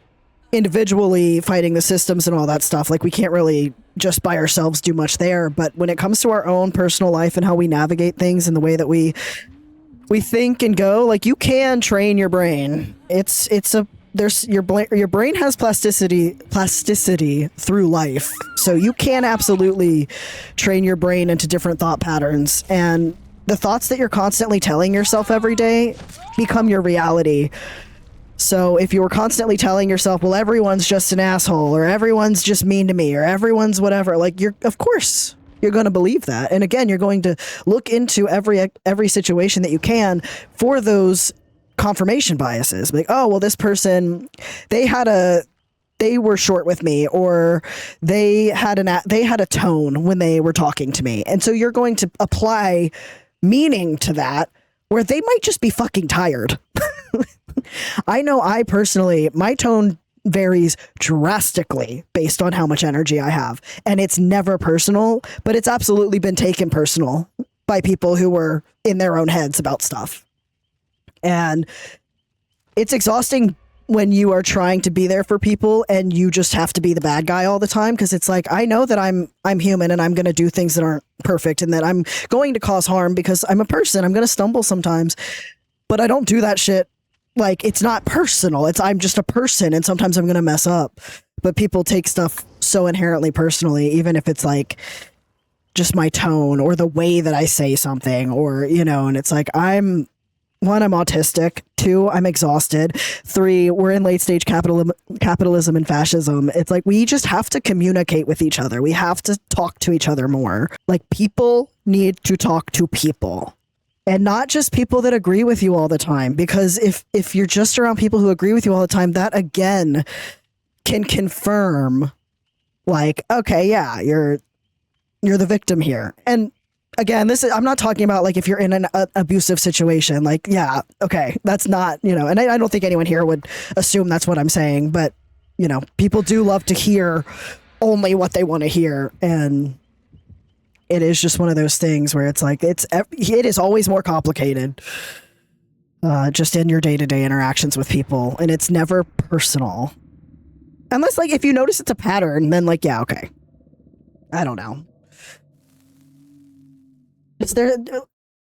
individually fighting the systems and all that stuff, like we can't really just by ourselves do much there. But when it comes to our own personal life and how we navigate things and the way that we think and go, like you can train your brain. Your brain has plasticity through life. So you can absolutely train your brain into different thought patterns, and the thoughts that you're constantly telling yourself every day become your reality. So if you were constantly telling yourself, well, everyone's just an asshole, or everyone's just mean to me, or everyone's whatever, like of course you're going to believe that. And again, you're going to look into every situation that you can for those confirmation biases. Like, oh, well, this person, they were short with me, or they had a tone when they were talking to me. And so you're going to apply meaning to that where they might just be fucking tired. I know my tone varies drastically based on how much energy I have. And it's never personal, but it's absolutely been taken personal by people who were in their own heads about stuff. And it's exhausting when you are trying to be there for people and you just have to be the bad guy all the time, because it's like, I know that I'm human and I'm going to do things that aren't perfect and that I'm going to cause harm because I'm a person. I'm going to stumble sometimes, but I don't do that shit. Like, it's not personal. I'm just a person, and sometimes I'm going to mess up. But people take stuff so inherently personally, even if it's like just my tone or the way that I say something, or, you know, and it's like, I'm autistic. 2, I'm exhausted. 3, we're in late stage capitalism and fascism. It's like, we just have to communicate with each other. We have to talk to each other more. Like, people need to talk to people. And not just people that agree with you all the time. Because if you're just around people who agree with you all the time, that again can confirm, like, okay, yeah, you're the victim here. And again, I'm not talking about like if you're in an abusive situation, like, yeah, okay, that's not, you know, and I don't think anyone here would assume that's what I'm saying, but, you know, people do love to hear only what they want to hear. And it is just one of those things where it's like, it is always more complicated, just in your day-to-day interactions with people. And it's never personal. Unless, like, if you notice it's a pattern, then, like, yeah, okay. I don't know.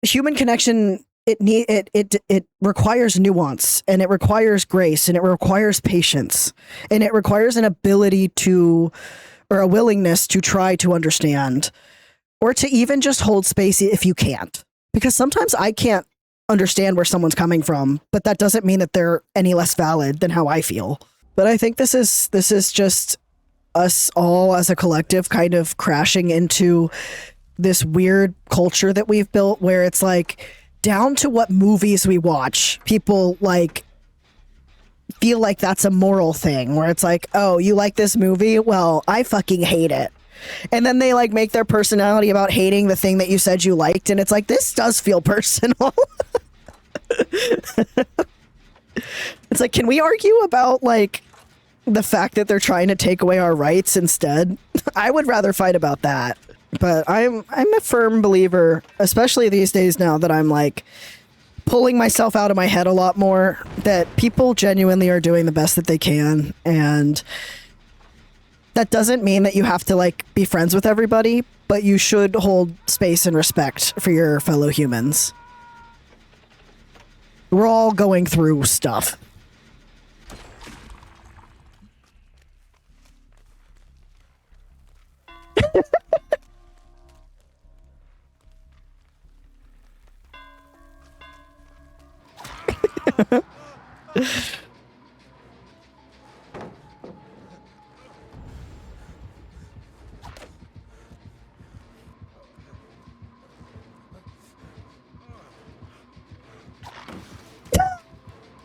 Human connection, it requires nuance, and it requires grace, and it requires patience, and it requires an ability to, or a willingness to try to understand, or to even just hold space if you can't. Because sometimes I can't understand where someone's coming from, but that doesn't mean that they're any less valid than how I feel. But I think this is just us all as a collective kind of crashing into this weird culture that we've built where it's like down to what movies we watch. People like feel like that's a moral thing where it's like, oh, you like this movie? Well, I fucking hate it. And then they like make their personality about hating the thing that you said you liked. And it's like, this does feel personal. It's like, can we argue about like the fact that they're trying to take away our rights instead? I would rather fight about that. But I'm a firm believer, especially these days now that I'm like pulling myself out of my head a lot more, that people genuinely are doing the best that they can. And that doesn't mean that you have to like be friends with everybody, but you should hold space and respect for your fellow humans. We're all going through stuff.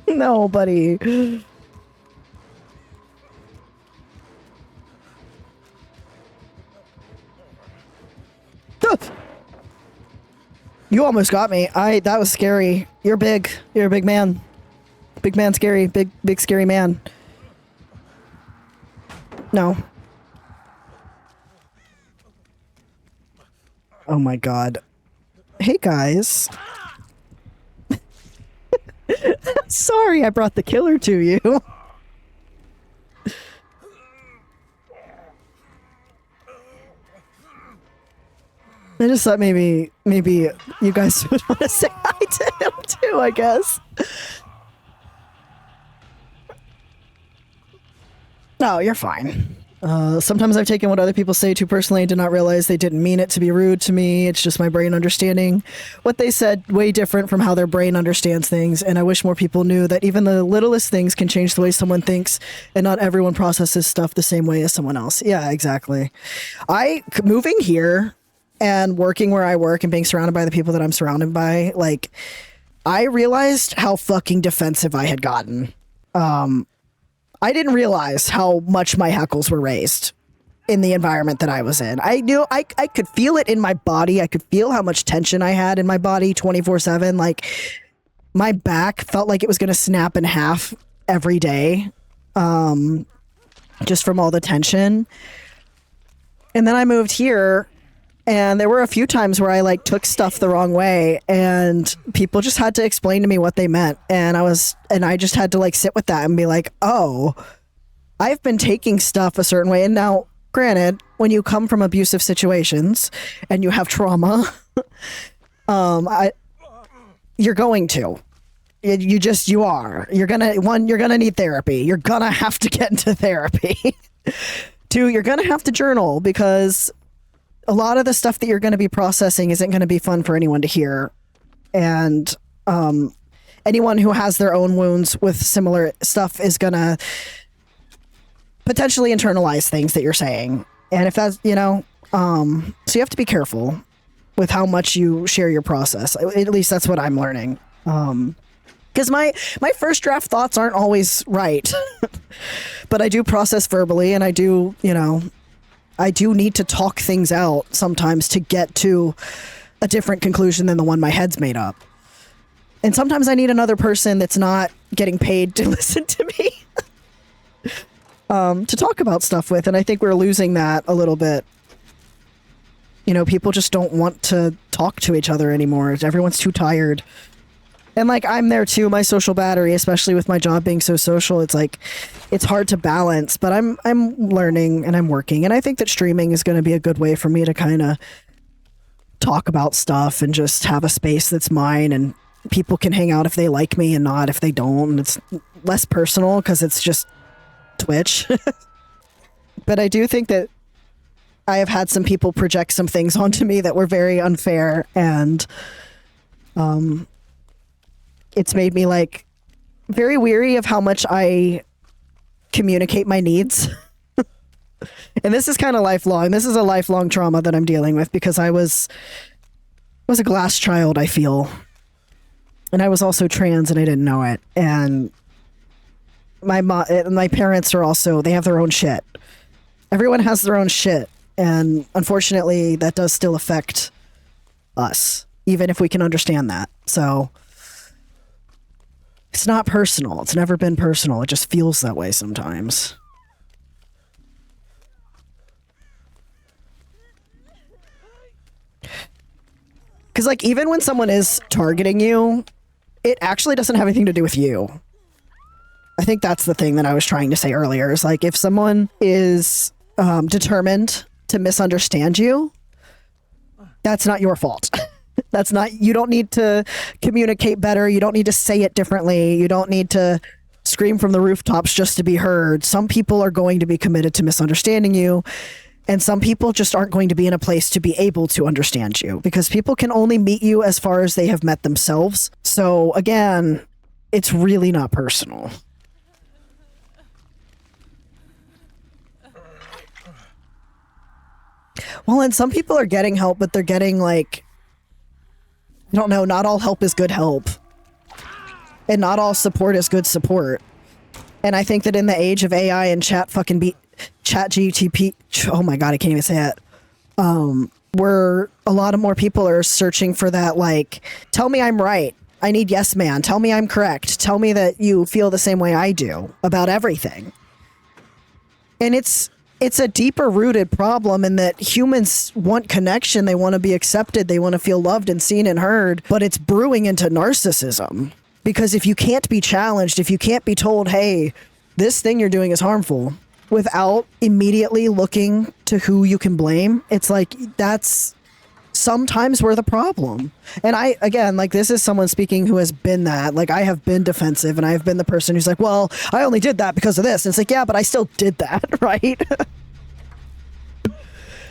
No, buddy. You almost got me. That was scary. You're big. You're a big man. Big man scary. Big scary man. No. Oh my god. Hey guys. Sorry I brought the killer to you. I just thought maybe you guys would want to say hi to him too, I guess. No, you're fine. Sometimes I've taken what other people say too personally and did not realize they didn't mean it to be rude to me. It's just my brain understanding what they said way different from how their brain understands things. And I wish more people knew that even the littlest things can change the way someone thinks, and not everyone processes stuff the same way as someone else. Yeah, exactly. Moving here and working where I work and being surrounded by the people that I'm surrounded by, like, I realized how fucking defensive I had gotten. I didn't realize how much my heckles were raised in the environment that I was in. I knew I could feel it in my body. I could feel how much tension I had in my body 24/7. Like, my back felt like it was going to snap in half every day, just from all the tension. And then I moved here, and there were a few times where I like took stuff the wrong way, and people just had to explain to me what they meant. And I just had to like sit with that and be like, oh, I've been taking stuff a certain way. And now, granted, when you come from abusive situations and you have trauma, you're going to. You're gonna need therapy. You're gonna have to get into therapy. 2, you're gonna have to journal, because a lot of the stuff that you're going to be processing isn't going to be fun for anyone to hear. And anyone who has their own wounds with similar stuff is going to potentially internalize things that you're saying. And if that's, so you have to be careful with how much you share your process. At least that's what I'm learning. Because my first draft thoughts aren't always right. But I do process verbally, and I do need to talk things out sometimes to get to a different conclusion than the one my head's made up. And sometimes I need another person that's not getting paid to listen to me to talk about stuff with. And I think we're losing that a little bit. People just don't want to talk to each other anymore. Everyone's too tired. And like, I'm there too, my social battery, especially with my job being so social, it's like, it's hard to balance, but I'm learning and I'm working. And I think that streaming is going to be a good way for me to kind of talk about stuff and just have a space that's mine, and people can hang out if they like me and not if they don't. And it's less personal because it's just Twitch. But I do think that I have had some people project some things onto me that were very unfair, and it's made me like very weary of how much I communicate my needs. And this is kind of lifelong. This is a lifelong trauma that I'm dealing with, because I was a glass child, I feel. And I was also trans and I didn't know it. And my parents are also, they have their own shit. Everyone has their own shit. And unfortunately, that does still affect us, even if we can understand that. So it's not personal. It's never been personal. It just feels that way sometimes. Because, like, even when someone is targeting you, it actually doesn't have anything to do with you. I think that's the thing that I was trying to say earlier. Is like, if someone is determined to misunderstand you, that's not your fault. That's not, you don't need to communicate better. You don't need to say it differently. You don't need to scream from the rooftops just to be heard. Some people are going to be committed to misunderstanding you. And some people just aren't going to be in a place to be able to understand you, because people can only meet you as far as they have met themselves. So again, it's really not personal. Well, and some people are getting help, but they're getting, like, I don't know, not all help is good help. And not all support is good support. And I think that in the age of AI and chat GTP, oh my God, I can't even say it. Where a lot of more people are searching for that, like, tell me I'm right. I need yes man. Tell me I'm correct. Tell me that you feel the same way I do about everything. And it's a deeper rooted problem in that humans want connection. They want to be accepted. They want to feel loved and seen and heard, but it's brewing into narcissism. Because if you can't be challenged, if you can't be told, hey, this thing you're doing is harmful, without immediately looking to who you can blame, it's like, that's sometimes we're the problem. And I, again, like, this is someone speaking who has been that. Like, I have been defensive, and I have been the person who's like, well, I only did that because of this. And it's like, yeah, but I still did that, right?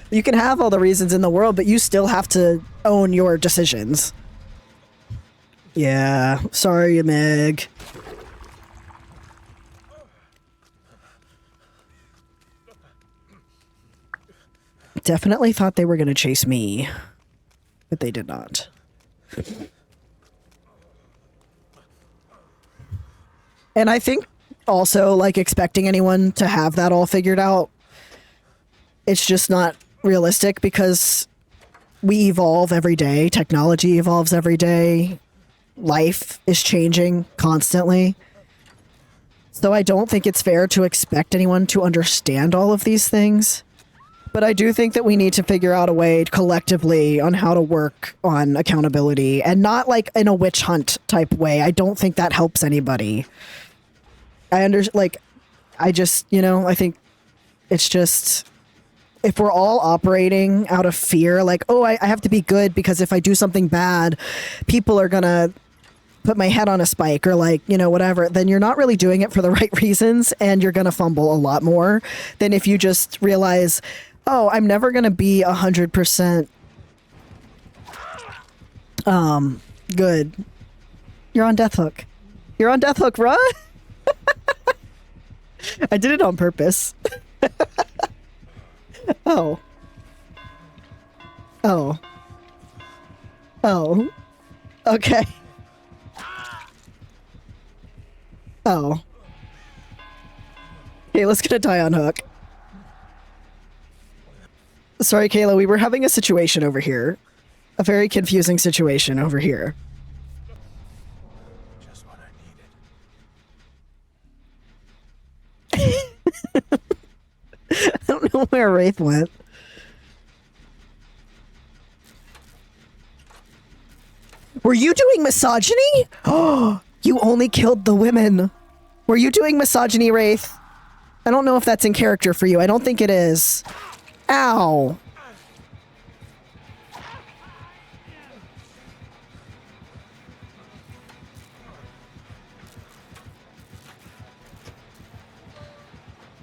You can have all the reasons in the world, but you still have to own your decisions. Yeah, sorry, Meg. Definitely thought they were going to chase me, but they did not. And I think also, like, expecting anyone to have that all figured out, it's just not realistic, because we evolve every day. Technology evolves every day. Life is changing constantly. So I don't think it's fair to expect anyone to understand all of these things. But I do think that we need to figure out a way collectively on how to work on accountability, and not like in a witch hunt type way. I don't think that helps anybody. I just, you know, I think it's just, if we're all operating out of fear, like, oh, I have to be good because if I do something bad, people are going to put my head on a spike, or, like, you know, whatever, then you're not really doing it for the right reasons, and you're going to fumble a lot more than if you just realize, oh, I'm never going to be 100% good. You're on death hook. You're on death hook, bruh. I did it on purpose. Oh. Oh. Oh. Okay. Oh. Kayla's gonna die on hook. Sorry, Kayla, we were having a situation over here. A very confusing situation over here. Just what I needed. I don't know where Wraith went. Were you doing misogyny? Oh, you only killed the women. Were you doing misogyny, Wraith? I don't know if that's in character for you. I don't think it is. Ow.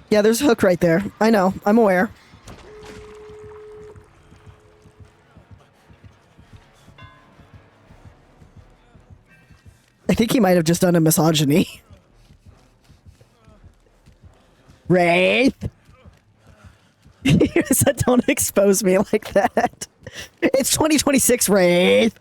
Yeah, there's a hook right there. I know. I'm aware. I think he might have just done a misogyny. Wraith! He said, don't expose me like that. It's 2026, Wraith!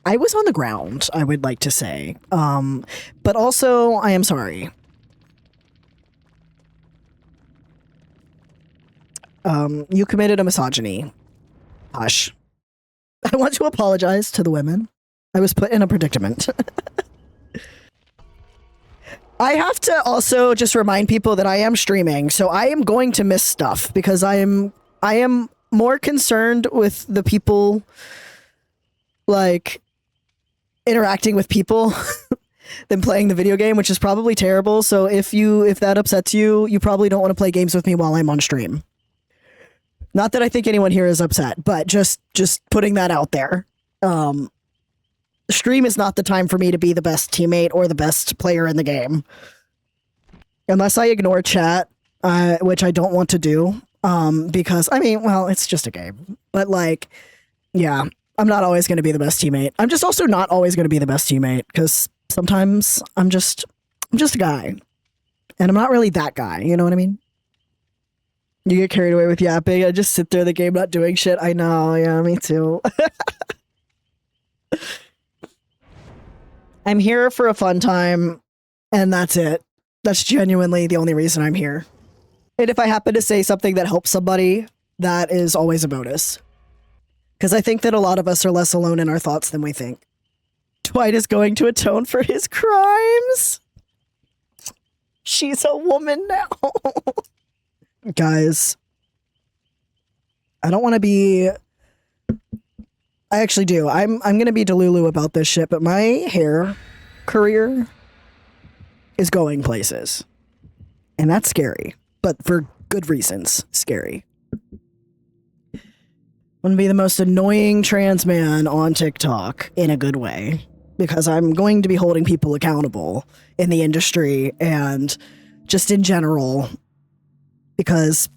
I was on the ground, I would like to say. But also, I am sorry. You committed a misogyny. Hush. I want to apologize to the women. I was put in a predicament. I have to also just remind people that I am streaming, so I am going to miss stuff because I am more concerned with the people, like, interacting with people than playing the video game, which is probably terrible. So if that upsets you, you probably don't want to play games with me while I'm on stream. Not that I think anyone here is upset, but just putting that out there. Stream is not the time for me to be the best teammate or the best player in the game. Unless I ignore chat, which I don't want to do, because, I mean, well, it's just a game. But, like, yeah, I'm not always going to be the best teammate. I'm just also not always going to be the best teammate, because sometimes I'm just a guy. And I'm not really that guy, you know what I mean? You get carried away with yapping. I just sit there in the game not doing shit. I know, yeah, me too. I'm here for a fun time, and that's it. That's genuinely the only reason I'm here. And if I happen to say something that helps somebody, that is always a bonus. Because I think that a lot of us are less alone in our thoughts than we think. Dwight is going to atone for his crimes. She's a woman now. Guys, I don't want to be... I actually do. I'm going to be delulu about this shit, but my hair career is going places. And that's scary. But for good reasons, scary. I'm going to be the most annoying trans man on TikTok in a good way. Because I'm going to be holding people accountable in the industry and just in general. Because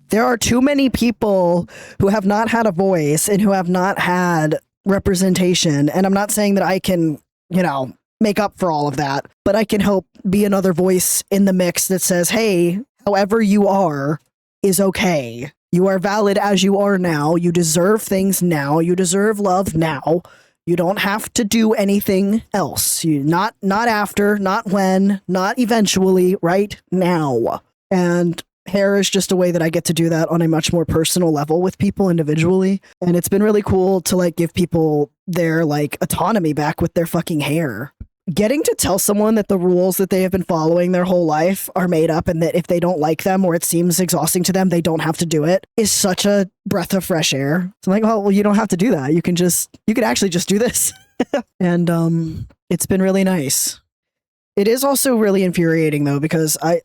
there are too many people who have not had a voice and who have not had representation. And I'm not saying that I can, you know, make up for all of that, but I can help be another voice in the mix that says, hey, however you are is okay. You are valid as you are now. You deserve things now. You deserve love now. You don't have to do anything else. You not after, not when, not eventually, right now. And hair is just a way that I get to do that on a much more personal level with people individually. And it's been really cool to, like, give people their, like, autonomy back with their fucking hair. Getting to tell someone that the rules that they have been following their whole life are made up and that if they don't like them or it seems exhausting to them, they don't have to do it is such a breath of fresh air. It's like, oh, well, you don't have to do that. You can actually just do this. And it's been really nice. It is also really infuriating though, because I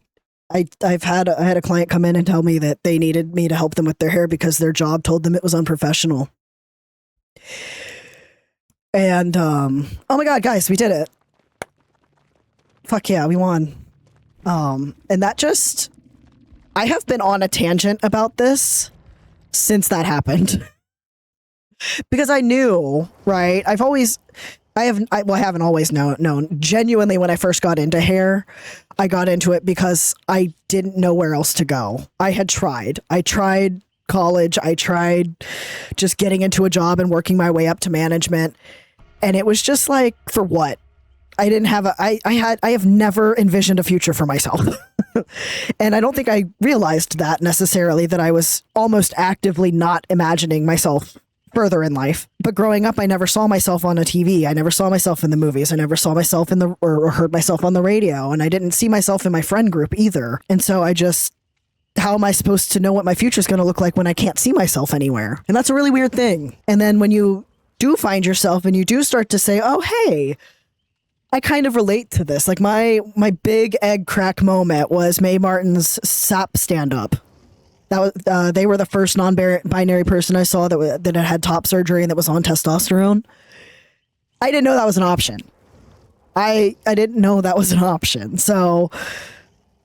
had a client come in and tell me that they needed me to help them with their hair because their job told them it was unprofessional. And oh my god, guys, we did it. Fuck yeah, we won. And that just... I have been on a tangent about this since that happened. Because I knew, right? I haven't always known. Genuinely, when I first got into hair, I got into it because I didn't know where else to go. I had tried. I tried college. I tried just getting into a job and working my way up to management. And it was just like, for what? I didn't have I have never envisioned a future for myself. And I don't think I realized that necessarily, that I was almost actively not imagining myself further in life. But growing up, I never saw myself on a TV. I never saw myself in the movies. I never saw myself or heard myself on the radio. And I didn't see myself in my friend group either. And so how am I supposed to know what my future is going to look like when I can't see myself anywhere? And that's a really weird thing. And then when you do find yourself and you do start to say, oh, hey, I kind of relate to this. Like my big egg crack moment was Mae Martin's SAP stand-up. That was they were the first non-binary person I saw that had top surgery and that was on testosterone. I didn't know that was an option. I didn't know that was an option. So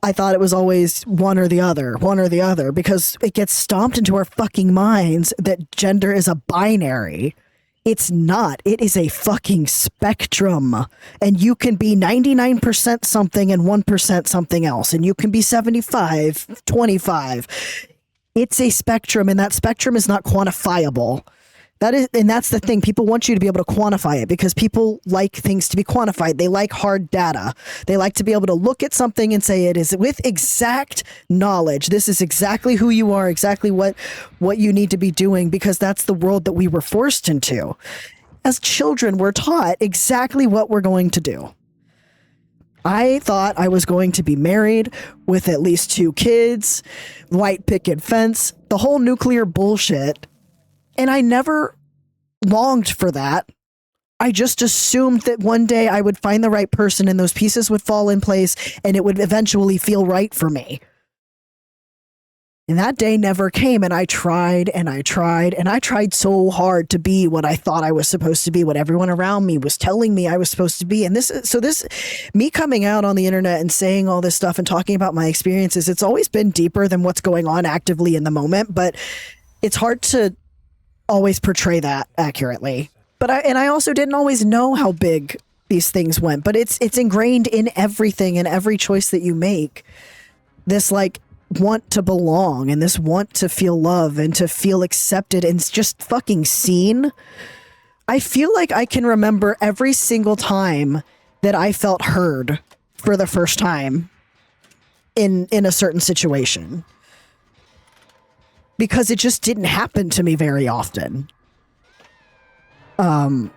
I thought it was always one or the other, because it gets stomped into our fucking minds that gender is a binary. It's not. It is a fucking spectrum. And you can be 99% something and 1% something else. And you can be 75, 25. It's a spectrum, and that spectrum is not quantifiable. And that's the thing. People want you to be able to quantify it because people like things to be quantified. They like hard data. They like to be able to look at something and say it is with exact knowledge. This is exactly who you are, exactly what you need to be doing, because that's the world that we were forced into. As children, we're taught exactly what we're going to do. I thought I was going to be married with at least 2 kids, white picket fence, the whole nuclear bullshit. And I never longed for that. I just assumed that one day I would find the right person and those pieces would fall in place and it would eventually feel right for me. And that day never came, and I tried and I tried and I tried so hard to be what I thought I was supposed to be, what everyone around me was telling me I was supposed to be. And me coming out on the internet and saying all this stuff and talking about my experiences, it's always been deeper than what's going on actively in the moment, but it's hard to always portray that accurately. But I also didn't always know how big these things went, but it's ingrained in everything and every choice that you make. This like want to belong and this want to feel love and to feel accepted and just fucking seen. I feel like I can remember every single time that I felt heard for the first time in a certain situation. Because it just didn't happen to me very often. I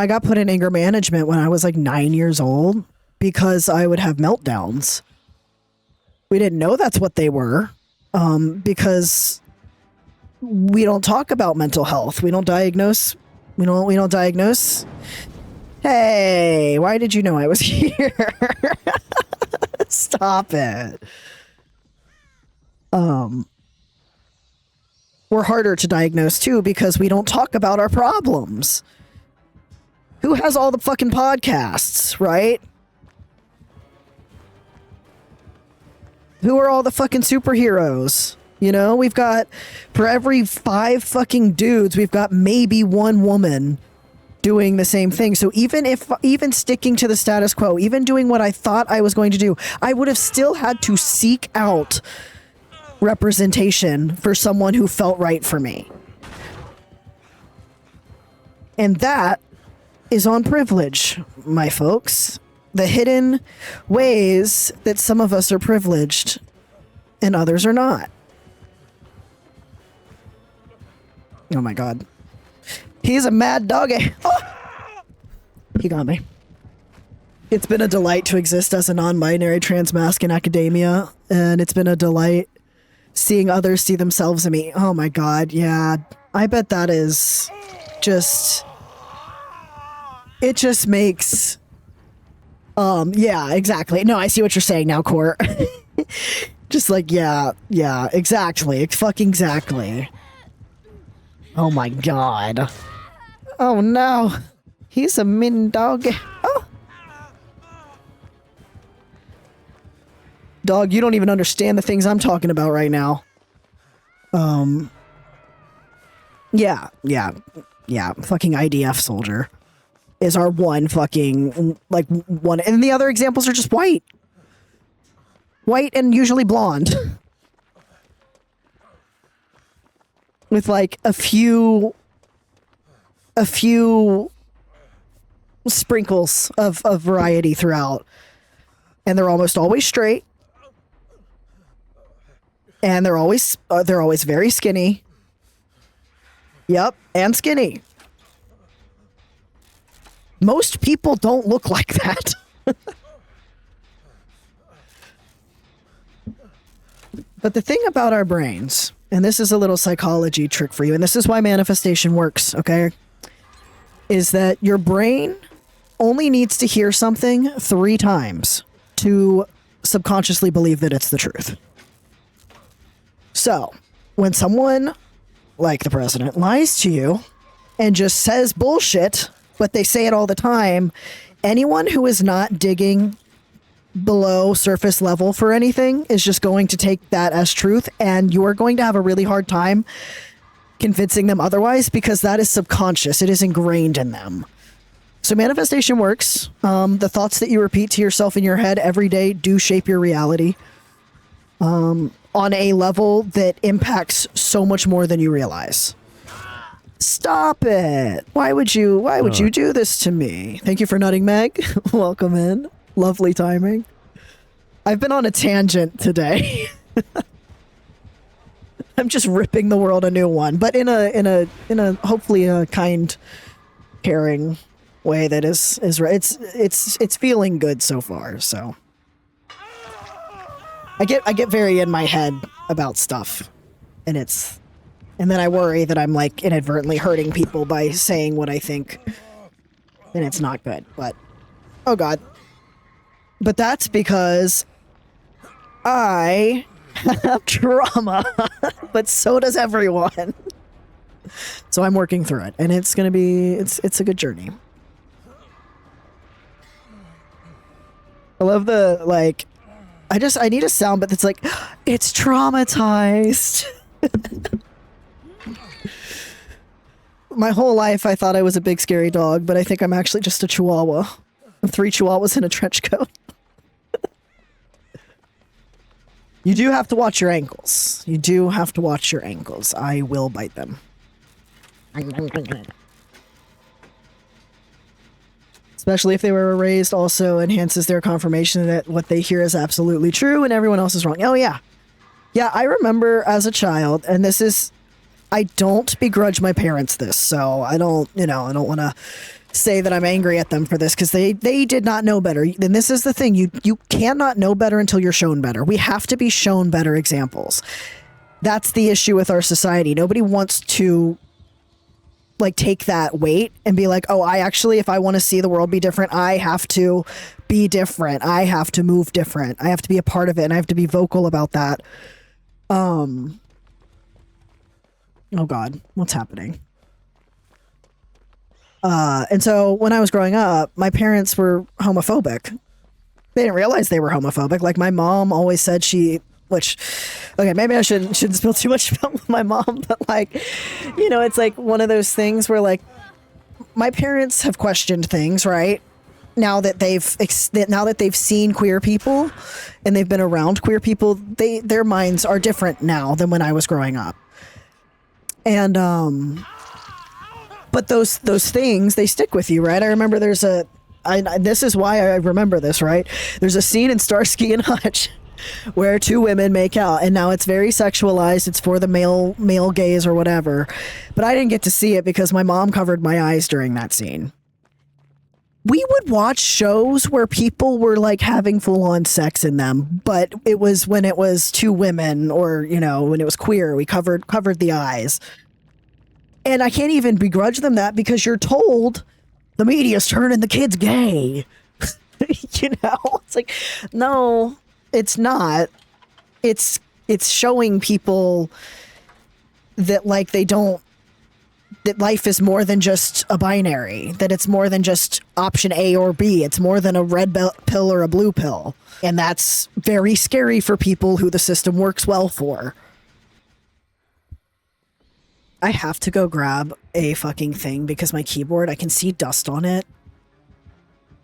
got put in anger management when I was like 9 years old because I would have meltdowns. We didn't know that's what they were because we don't talk about mental health. We don't diagnose. We don't diagnose. Hey, why did you know I was here? Stop it. We're harder to diagnose too because we don't talk about our problems. Who has all the fucking podcasts, right? Who are all the fucking superheroes? We've got, for every 5 fucking dudes, we've got maybe 1 woman doing the same thing. So even sticking to the status quo, even doing what I thought I was going to do, I would have still had to seek out representation for someone who felt right for me. And that is on privilege, my folks. The hidden ways that some of us are privileged and others are not. Oh my God. He's a mad doggy. Oh! He got me. It's been a delight to exist as a non-binary trans masc in academia, and it's been a delight seeing others see themselves in me. Oh my God, yeah. I bet that is just... It just makes... yeah, exactly. No, I see what you're saying now, Court. Just like, yeah, exactly. Fucking exactly. Oh my God. Oh no. He's a mean dog. Oh. Dog, you don't even understand the things I'm talking about right now. Yeah. Fucking IDF soldier is our one fucking, like, one. And the other examples are just white. White and usually blonde. With, like, a few sprinkles of variety throughout. And they're almost always straight. And they're always very skinny. Yep, and skinny. Most people don't look like that. But the thing about our brains, and this is a little psychology trick for you, and this is why manifestation works, okay? Is that your brain only needs to hear something 3 times to subconsciously believe that it's the truth. So, when someone, like the president, lies to you and just says bullshit, but they say it all the time, anyone who is not digging below surface level for anything is just going to take that as truth, and you're going to have a really hard time convincing them otherwise because that is subconscious. It is ingrained in them. So manifestation works. The thoughts that you repeat to yourself in your head every day do shape your reality. on a level that impacts so much more than you realize. Stop it. Why would you do this to me? Thank you for nutting, Meg. Welcome in. Lovely timing. I've been on a tangent today. I'm just ripping the world a new one, but in a hopefully a kind, caring way that is right. It's feeling good so far. So I get very in my head about stuff, and then I worry that I'm like inadvertently hurting people by saying what I think, and it's not good. But oh god, but that's because I have trauma, but so does everyone. So I'm working through it, and it's gonna be it's a good journey. I love the like. I need a sound, but it's like it's traumatized. My whole life, I thought I was a big scary dog, but I think I'm actually just a chihuahua. 3 chihuahuas in a trench coat. You do have to watch your ankles. You do have to watch your ankles. I will bite them. Especially if they were raised also enhances their confirmation that what they hear is absolutely true and everyone else is wrong. Oh, yeah. Yeah, I remember as a child, and this is... I don't begrudge my parents this, so I don't want to say that I'm angry at them for this because they did not know better. And this is the thing, you cannot know better until you're shown better. We have to be shown better examples. That's the issue with our society. Nobody wants to like take that weight and be like, oh, I actually, if I want to see the world be different, I have to be different. I have to move different. I have to be a part of it, and I have to be vocal about that. Oh God, what's happening? And so when I was growing up, my parents were homophobic. They didn't realize they were homophobic. Like my mom always said okay, maybe I shouldn't spill too much about my mom, but like, it's like one of those things where like my parents have questioned things, right? Now that they've seen queer people and they've been around queer people, their minds are different now than when I was growing up. And but those things, they stick with you, right? I remember this is why I remember this, right? There's a scene in Starsky and Hutch where 2 women make out, and now it's very sexualized. It's for the male gaze or whatever. But I didn't get to see it because my mom covered my eyes during that scene. We would watch shows where people were like having full on sex in them, but it was when it was 2 women or, when it was queer, we covered the eyes. And I can't even begrudge them that because you're told the media's turning the kids gay. It's like, no, it's not. It's showing people that like that life is more than just a binary, that it's more than just option A or B. It's more than a red pill or a blue pill. And that's very scary for people who the system works well for. I have to go grab a fucking thing because my keyboard, I can see dust on it.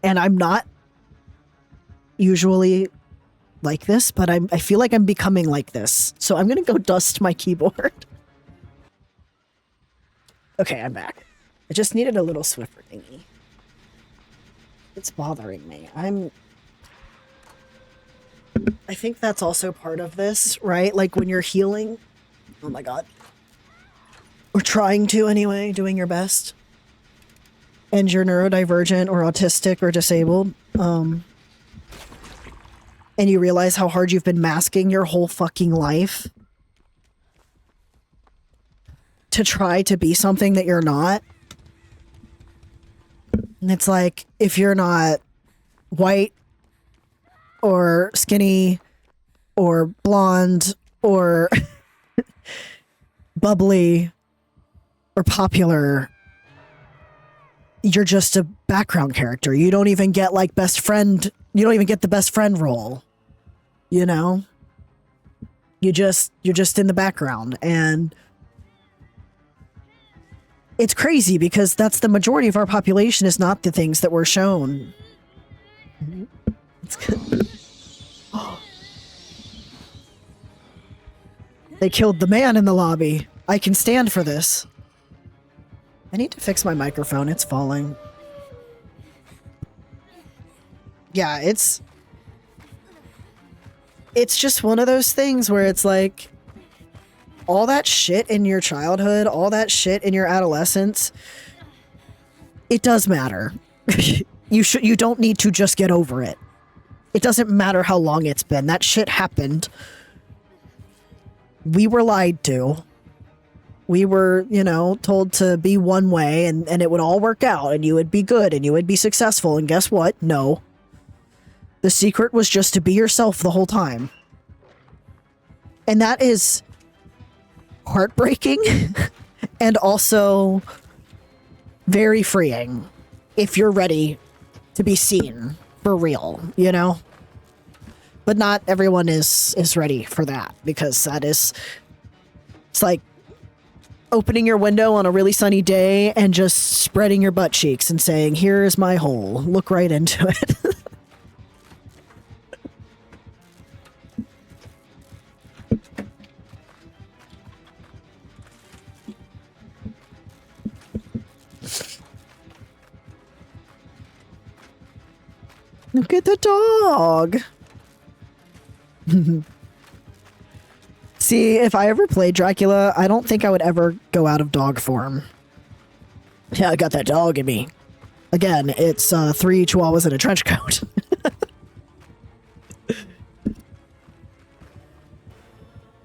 And I'm not usually like this, but I feel like I'm becoming like this. So I'm going to go dust my keyboard. Okay, I'm back. I just needed a little Swiffer thingy. It's bothering me. I think that's also part of this, right? Like when you're healing. Oh my God. Or trying to anyway, doing your best. And you're neurodivergent or autistic or disabled. And you realize how hard you've been masking your whole fucking life to try to be something that you're not. And it's like, if you're not white or skinny or blonde or bubbly or popular, you're just a background character. You don't even get like best friend. You don't even get the best friend role. You're just in the background. And it's crazy because that's the majority of our population is not the things that we're shown. It's good. They killed the man in the lobby. I can stand for this. I need to fix my microphone. It's falling. Yeah, it's just one of those things where it's like all that shit in your childhood, all that shit in your adolescence, it does matter. You don't need to just get over it. It doesn't matter how long it's been. That shit happened. We were lied to. We were, told to be one way and it would all work out and you would be good and you would be successful. And guess what? No. The secret was just to be yourself the whole time. And that is heartbreaking and also very freeing if you're ready to be seen for real, But not everyone is ready for that, because it's like opening your window on a really sunny day and just spreading your butt cheeks and saying, "Here's my hole. Look right into it." Look at the dog. See, if I ever played Dracula, I don't think I would ever go out of dog form. Yeah, I got that dog in me. Again, it's 3 chihuahuas in a trench coat.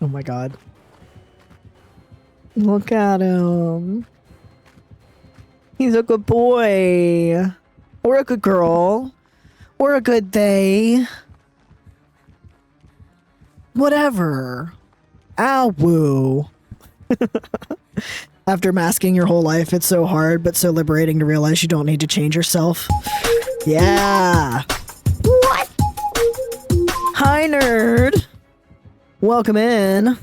Oh my god. Look at him. He's a good boy. Or a good girl. Or a good they. Whatever. Ow, woo. After masking your whole life, it's so hard, but so liberating to realize you don't need to change yourself. Yeah. What? Hi, nerd. Welcome in.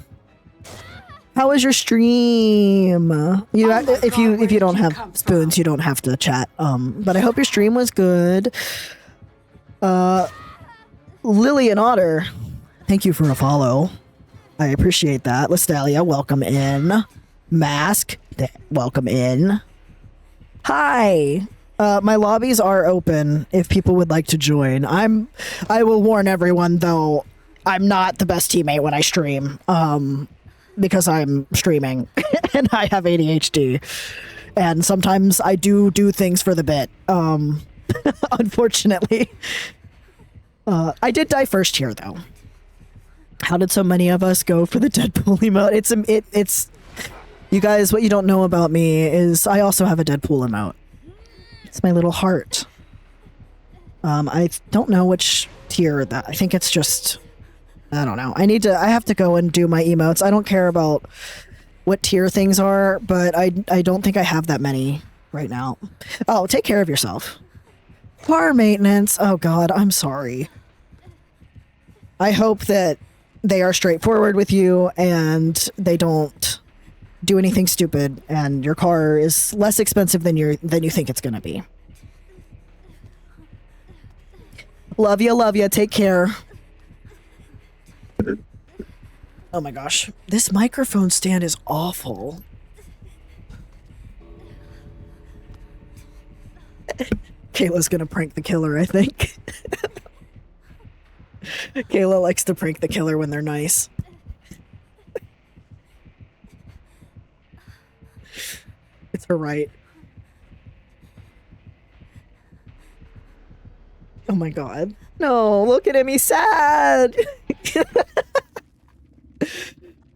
How was your stream? If you don't have spoons, you don't have to chat. But I hope your stream was good. Lily and Otter, thank you for a follow. I appreciate that. Listelia, welcome in. Mask, welcome in. Hi. My lobbies are open if people would like to join. I will warn everyone though, I'm not the best teammate when I stream. Because I'm streaming and I have ADHD. And sometimes I do things for the bit. Unfortunately. I did die first here though. How did so many of us go for the Deadpool emote? It's you guys, what you don't know about me is I also have a Deadpool emote. It's my little heart. I don't know which tier that. I think it's just, I don't know. I have to go and do my emotes. I don't care about what tier things are, but I don't think I have that many right now. Oh, take care of yourself. Car maintenance. Oh god, I'm sorry. I hope that they are straightforward with you and they don't do anything stupid and your car is less expensive than you think it's going to be. Love ya, take care. Oh my gosh, this microphone stand is awful. Kayla's gonna prank the killer, I think. Kayla likes to prank the killer when they're nice. It's her right. Oh my god. No, look at him, he's sad.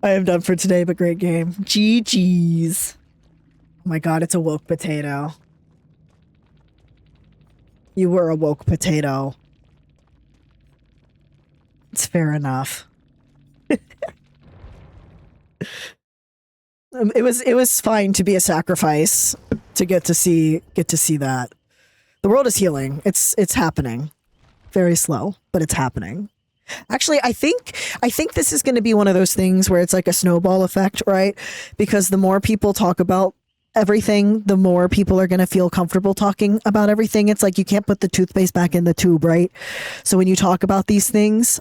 I am done for today, but great game. GG's. Oh my god, it's a woke potato. You were a woke potato. It's fair enough. It was fine to be a sacrifice to get to see that. The world is healing. It's happening. Very slow, but it's happening. Actually, I think this is going to be one of those things where it's like a snowball effect, right? Because the more people talk about everything, the more people are going to feel comfortable talking about everything. It's like you can't put the toothpaste back in the tube, right? So when you talk about these things,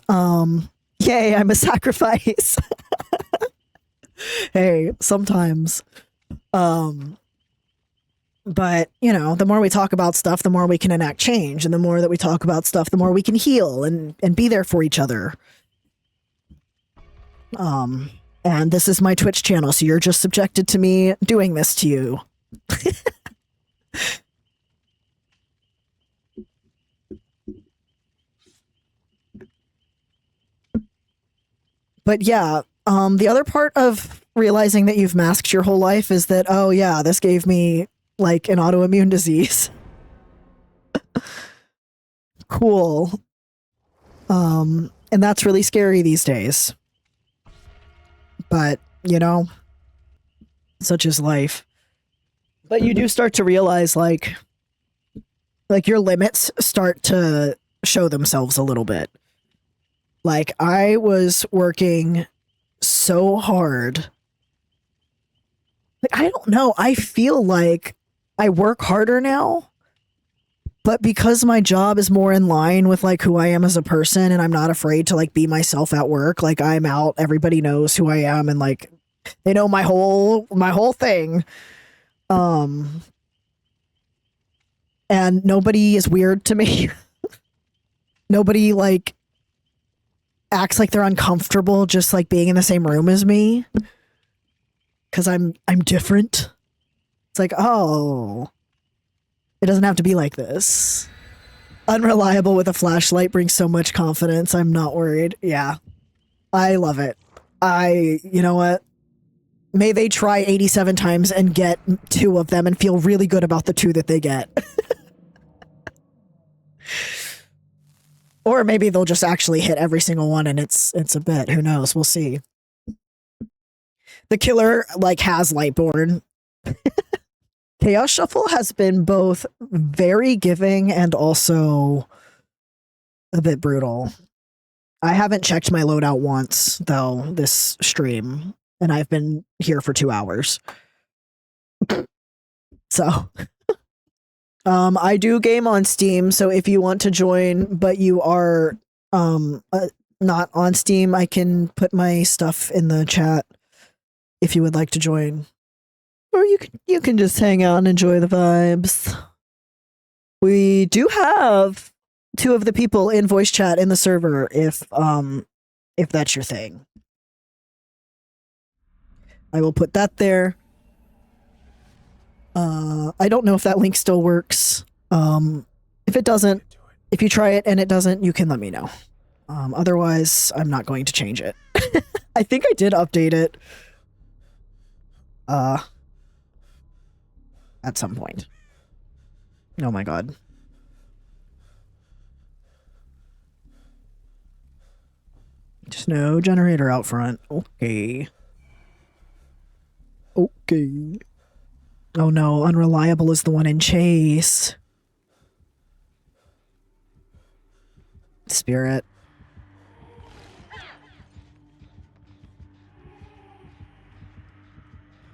yay, I'm a sacrifice. Hey, sometimes. But, you know, the more we talk about stuff, the more we can enact change. And the more that we talk about stuff, the more we can heal and be there for each other. And this is my Twitch channel, so you're just subjected to me doing this to you. But yeah, the other part of realizing that you've masked your whole life is that, oh yeah, this gave me like an autoimmune disease. Cool. And that's really scary these days. But, you know, such is life. But you do start to realize like your limits start to show themselves a little bit. Like, I was working so hard. Like, I don't know. I feel like I work harder now, but because my job is more in line with like who I am as a person and I'm not afraid to like be myself at work, like I'm out, everybody knows who I am and like they know my whole thing. And nobody is weird to me. Nobody like acts like they're uncomfortable just like being in the same room as me because I'm different. It's like, oh, it doesn't have to be like this. Unreliable with a flashlight brings so much confidence. I'm not worried. Yeah, I love it. You know what, may they try 87 times and get 2 of them and feel really good about the 2 that they get. Or maybe they'll just actually hit every single one and it's a bit. Who knows? We'll see. The killer, like, has Lightborn. Chaos Shuffle has been both very giving and also a bit brutal. I haven't checked my loadout once, though, this stream, and I've been here for 2 hours. So... I do game on Steam, so if you want to join, but you are not on Steam, I can put my stuff in the chat if you would like to join. Or you can just hang out and enjoy the vibes. We do have 2 of the people in voice chat in the server if that's your thing. I will put that there. I don't know if that link still works. If it doesn't, if you try it and it doesn't, you can let me know. Otherwise, I'm not going to change it. I think I did update it. At some point. Oh my god. Just no generator out front. Okay. Okay. Oh no, Unreliable is the one in chase. Spirit.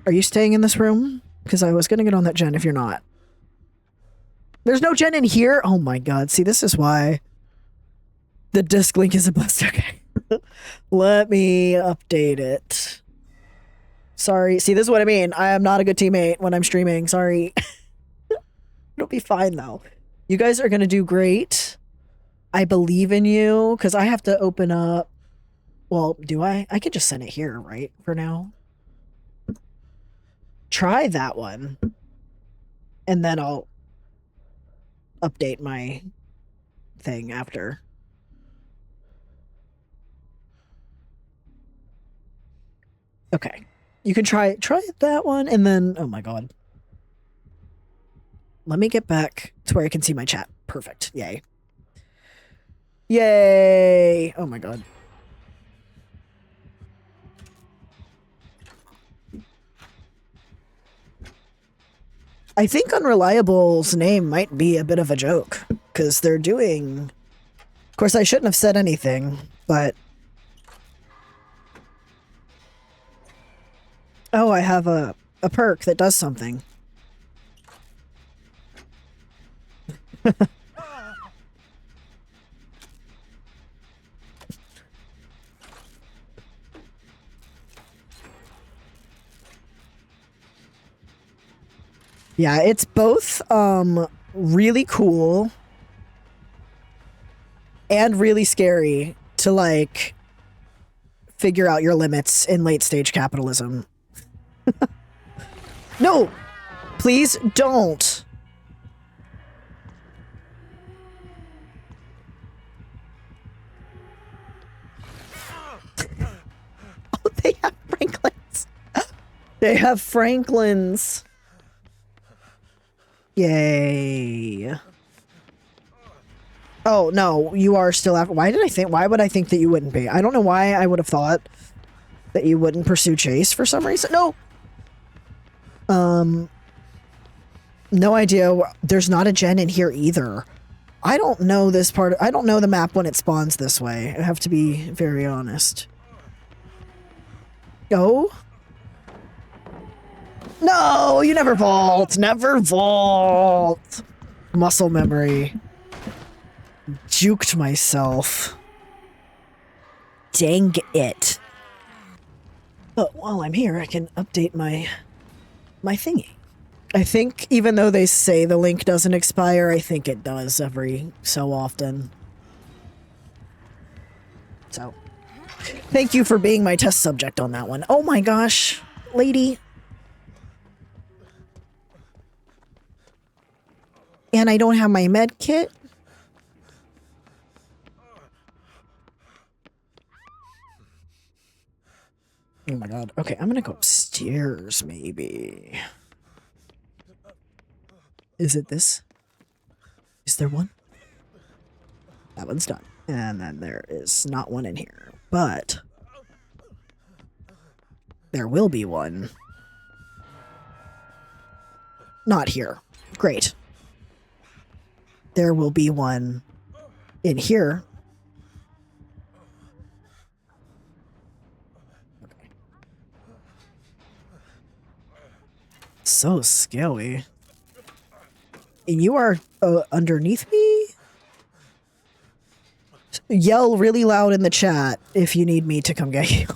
Are you staying in this room? Because I was gonna get on that gen if you're not. There's no gen in here? Oh my god, see, this is why the disc link is a bust. Okay. Let me update it. Sorry. See, this is what I mean. I am not a good teammate when I'm streaming. Sorry. It'll be fine, though. You guys are going to do great. I believe in you, because I have to open up... Well, do I? I could just send it here, right? For now. Try that one. And then I'll update my thing after. Okay. You can try that one, and then... Oh my god. Let me get back to where I can see my chat. Perfect. Yay. Yay! Oh my god. I think Unreliable's name might be a bit of a joke, because they're doing... Of course, I shouldn't have said anything, but... Oh, I have a perk that does something. Yeah, it's both really cool and really scary to like figure out your limits in late stage capitalism. No, please don't. Oh, they have Franklins. They have Franklins. Yay. Oh, no, you are still after. Why would I think that you wouldn't be? I don't know why I would have thought that you wouldn't pursue Chase for some reason. No. No idea. There's not a gen in here either. I don't know this part. I don't know the map when it spawns this way. I have to be very honest. Go. No, you never vault. Never vault. Muscle memory. Juked myself. Dang it. But while I'm here, I can update my thingy. I think even though they say the link doesn't expire, I think it does every so often. So, thank you for being my test subject on that one. Oh my gosh, lady. And I don't have my med kit. Oh my god. Okay, I'm gonna go upstairs, maybe. Is it this? Is there one? That one's done. And then there is not one in here. But there will be one. Not here. Great. There will be one in here. Okay. So scary. And you are underneath me? Yell really loud in the chat if you need me to come get you.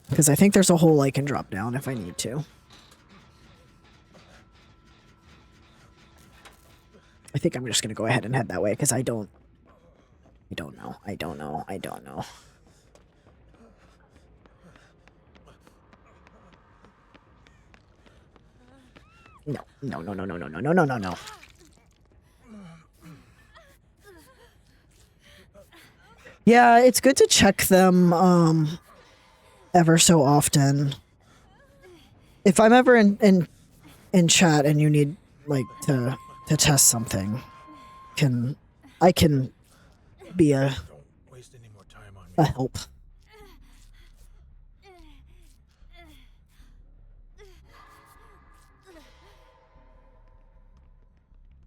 Because I think there's a hole I can drop down if I need to. I think I'm just going to go ahead and head that way because I don't know. I don't know. No. Yeah, it's good to check them, ever so often. If I'm ever in chat and you need, like, to test something, I can be a help.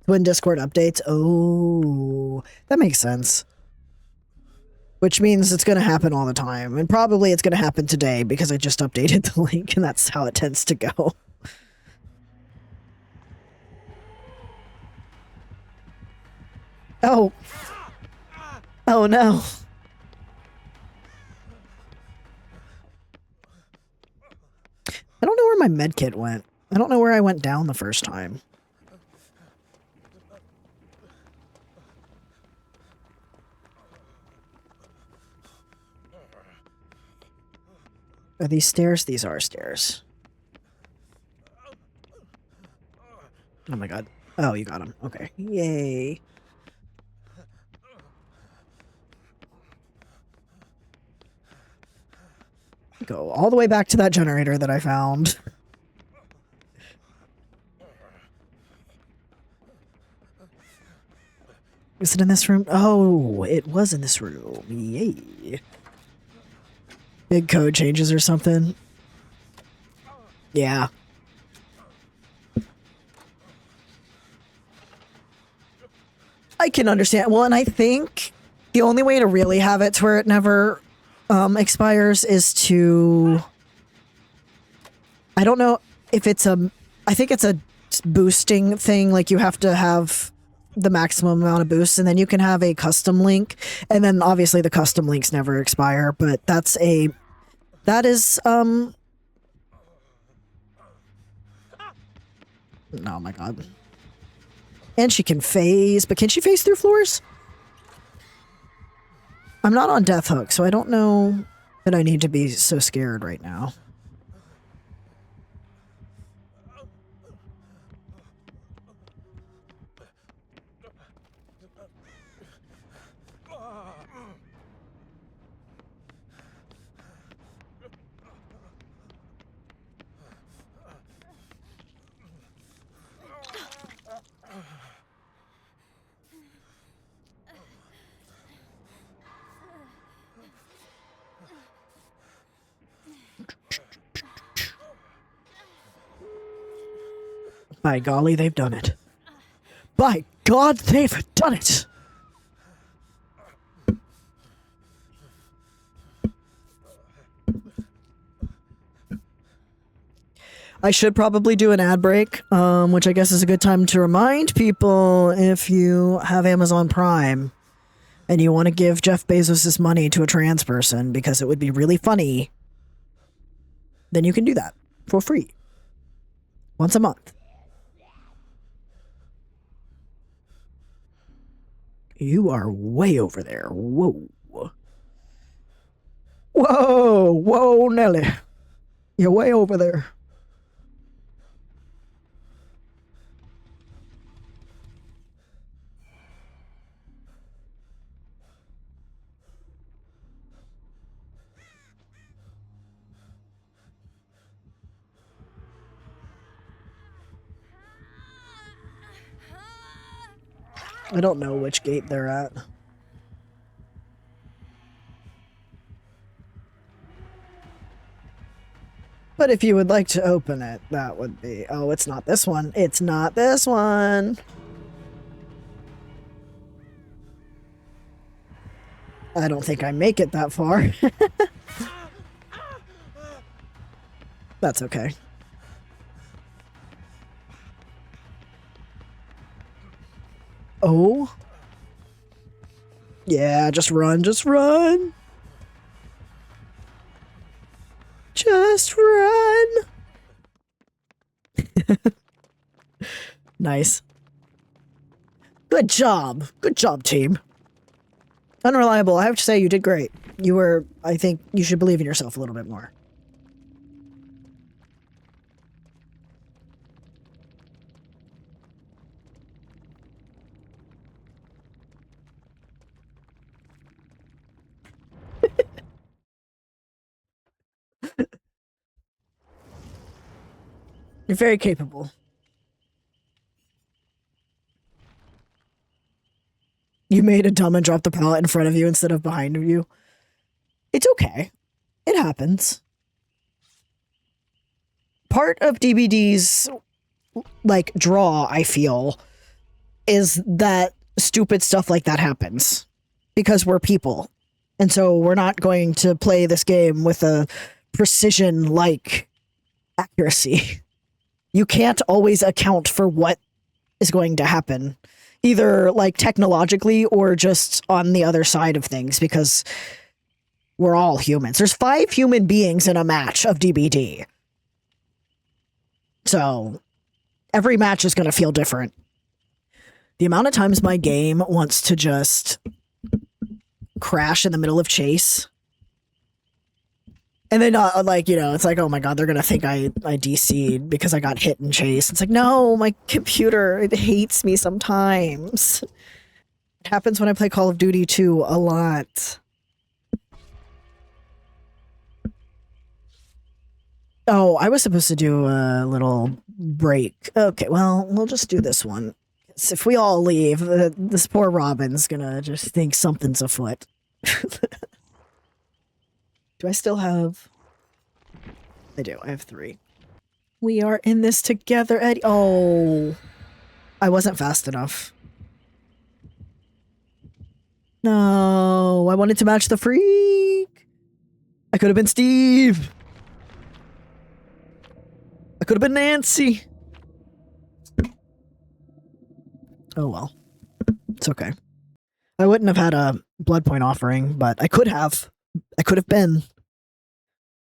When Discord updates, oh, that makes sense. Which means it's going to happen all the time. And probably it's going to happen today because I just updated the link and that's how it tends to go. Oh. Oh no. I don't know where my medkit went. I don't know where I went down the first time. Are these stairs? These are stairs. Oh my god. Oh, you got him. Okay. Yay. Go all the way back to that generator that I found. Is it in this room? Oh, it was in this room. Yay. Big code changes or something. Yeah. I can understand. Well, and I think the only way to really have it to where it never expires is to... I don't know if it's a... I think it's a boosting thing. Like, you have to have the maximum amount of boosts, and then you can have a custom link, and then obviously the custom links never expire, but that is oh my god. And she can phase, but can she phase through floors? I'm not on Death Hook, so I don't know that I need to be so scared right now. By golly, they've done it. By God, they've done it! I should probably do an ad break, which I guess is a good time to remind people, if you have Amazon Prime and you want to give Jeff Bezos' money to a trans person because it would be really funny, then you can do that for free. Once a month. You are way over there. Whoa. Whoa! Whoa, Nelly. You're way over there. I don't know which gate they're at. But if you would like to open it, that would be... Oh, it's not this one. It's not this one. I don't think I make it that far. That's okay. Oh. Yeah, just run, just run. Just run. Nice. Good job. Good job, team. Unreliable. I have to say, you did great. You were, I think you should believe in yourself a little bit more. You're very capable. You made a dumb and dropped the pallet in front of you instead of behind you. It's okay. It happens. Part of DBD's, like, draw, I feel, is that stupid stuff like that happens. Because we're people. And so we're not going to play this game with a precision-like accuracy. You can't always account for what is going to happen, either like technologically or just on the other side of things, because we're all humans. There's 5 human beings in a match of DBD. So every match is going to feel different. The amount of times my game wants to just crash in the middle of chase. And then, like, you know, it's like, oh my god, they're going to think I DC'd because I got hit in chase. It's like, no, my computer, it hates me sometimes. It happens when I play Call of Duty 2 a lot. Oh, I was supposed to do a little break. Okay, well, we'll just do this one. If we all leave, this poor Robin's going to just think something's afoot. Do I still have... I do. I have 3. We are in this together, Eddie. Oh. I wasn't fast enough. No. I wanted to match the freak. I could have been Steve. I could have been Nancy. Oh well. It's okay. I wouldn't have had a blood point offering, but I could have. I could have been.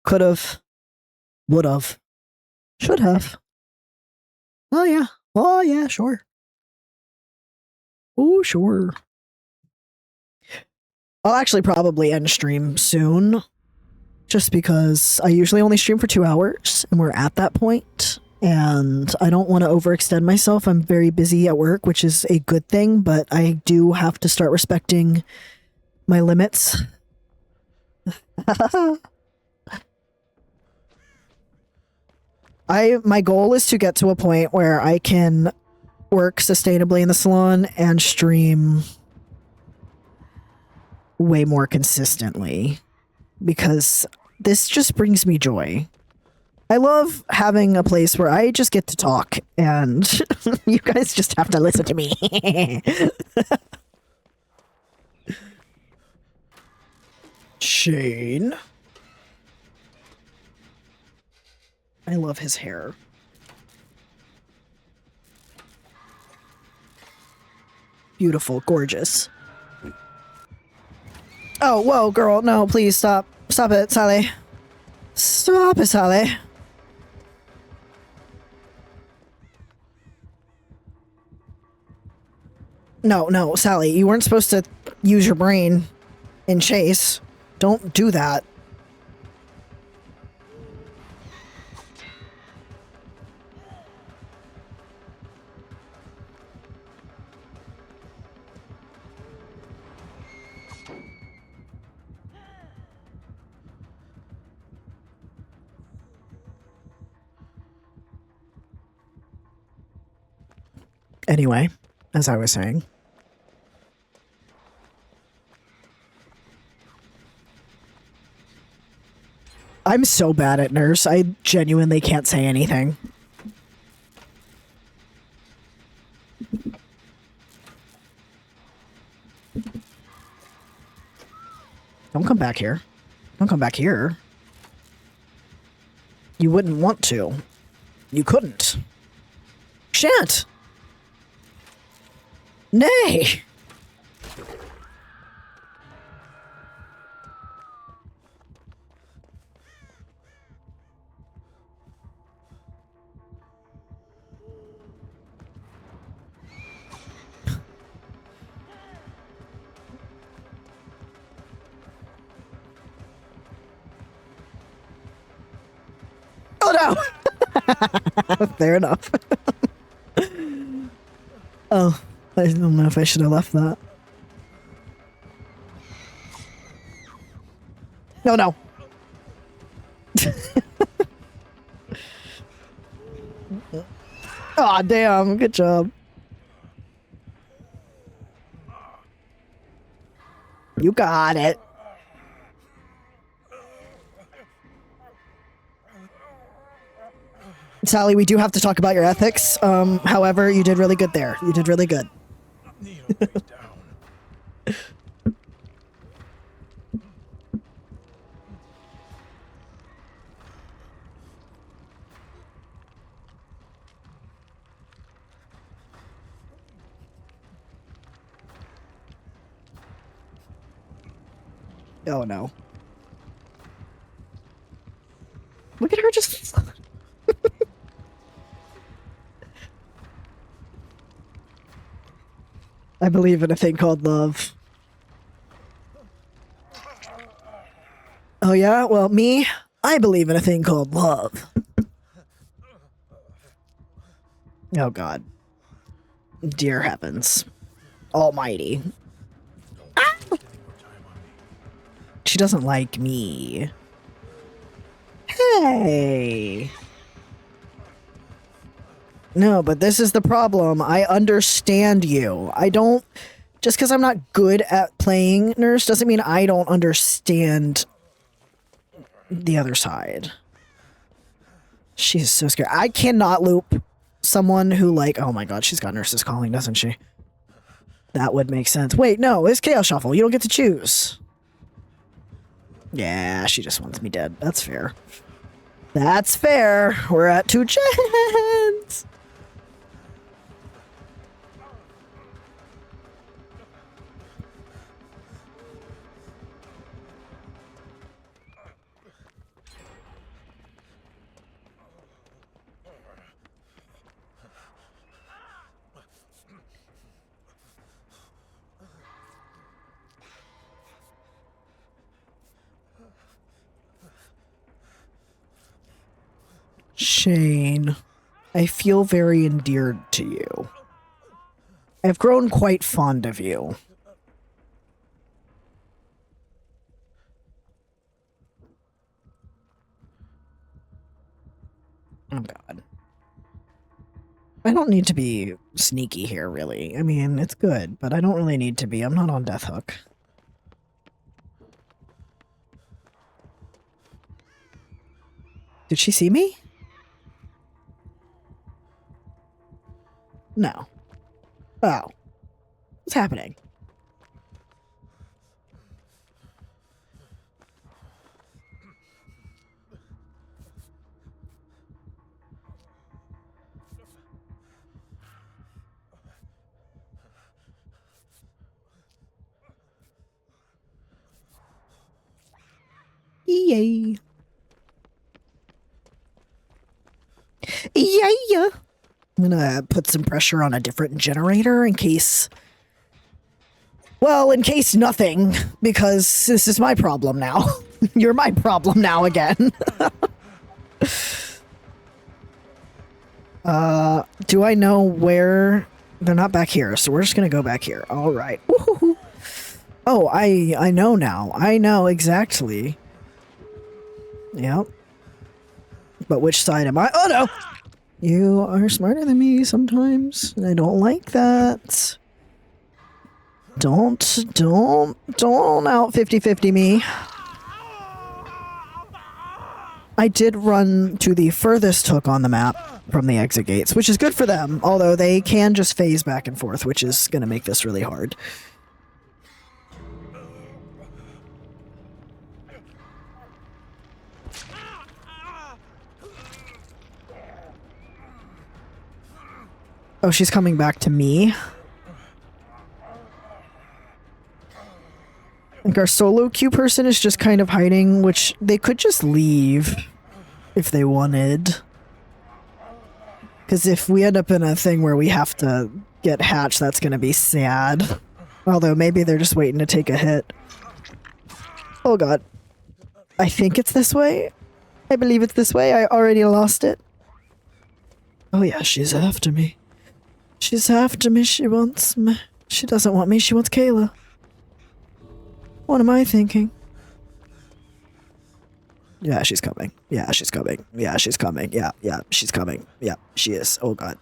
Could have. Would have. Should have. Oh, yeah. Oh, yeah, sure. Oh, sure. I'll actually probably end stream soon. Just because I usually only stream for 2 hours, and we're at that point. And I don't want to overextend myself. I'm very busy at work, which is a good thing, but I do have to start respecting my limits. My goal is to get to a point where I can work sustainably in the salon and stream way more consistently, because this just brings me joy. I love having a place where I just get to talk and you guys just have to listen to me. Shane. I love his hair. Beautiful, gorgeous. Oh, whoa, girl. No, please stop. Stop it, Sally. Stop it, Sally. No, no, Sally, you weren't supposed to use your brain in chase. Don't do that. Anyway, as I was saying. I'm so bad at nurse. I genuinely can't say anything. Don't come back here. Don't come back here. You wouldn't want to. You couldn't. Shan't. Nay. Oh no! Fair enough. Oh, I don't know if I should have left that. No, no. Aw, damn. Good job. You got it. Sally, we do have to talk about your ethics. However, you did really good there. You did really good. Needle down. Oh no. Look at her just... I believe in a thing called love. Oh yeah? Well, me, I believe in a thing called love. Oh god. Dear heavens. Almighty. Ah! She doesn't like me. Hey. No, but this is the problem. I understand you. I don't... Just because I'm not good at playing nurse doesn't mean I don't understand the other side. She's so scared. I cannot loop someone who, like... Oh my god, she's got nurses calling, doesn't she? That would make sense. Wait, no, it's Chaos Shuffle. You don't get to choose. Yeah, she just wants me dead. That's fair. That's fair. We're at 2 gens. Shane, I feel very endeared to you. I've grown quite fond of you. Oh god. I don't need to be sneaky here, really. I mean, it's good, but I don't really need to be. I'm not on Death Hook. Did she see me? No. Oh. What's happening? Yay. Yay. I'm gonna put some pressure on a different generator in case... Well, in case nothing, because this is my problem now. You're my problem now again. Do I know where... They're not back here, so we're just gonna go back here. All right. Woo-hoo-hoo. Oh, I know now. I know exactly. Yep. But which side am I? Oh, no! You are smarter than me sometimes, and I don't like that. Don't out 50-50 me. I did run to the furthest hook on the map from the exit gates, which is good for them, although they can just phase back and forth, which is going to make this really hard. Oh, she's coming back to me. Like our solo queue person is just kind of hiding, which they could just leave if they wanted. Because if we end up in a thing where we have to get hatched, that's going to be sad. Although maybe they're just waiting to take a hit. Oh god. I think it's this way. I believe it's this way. I already lost it. Oh yeah, she's after me. She's after me. She wants me. She doesn't want me. She wants Kayla. What am I thinking? Yeah, she's coming. Yeah, she's coming. Yeah, she's coming. Yeah, she's coming. Yeah, she is. Oh, God.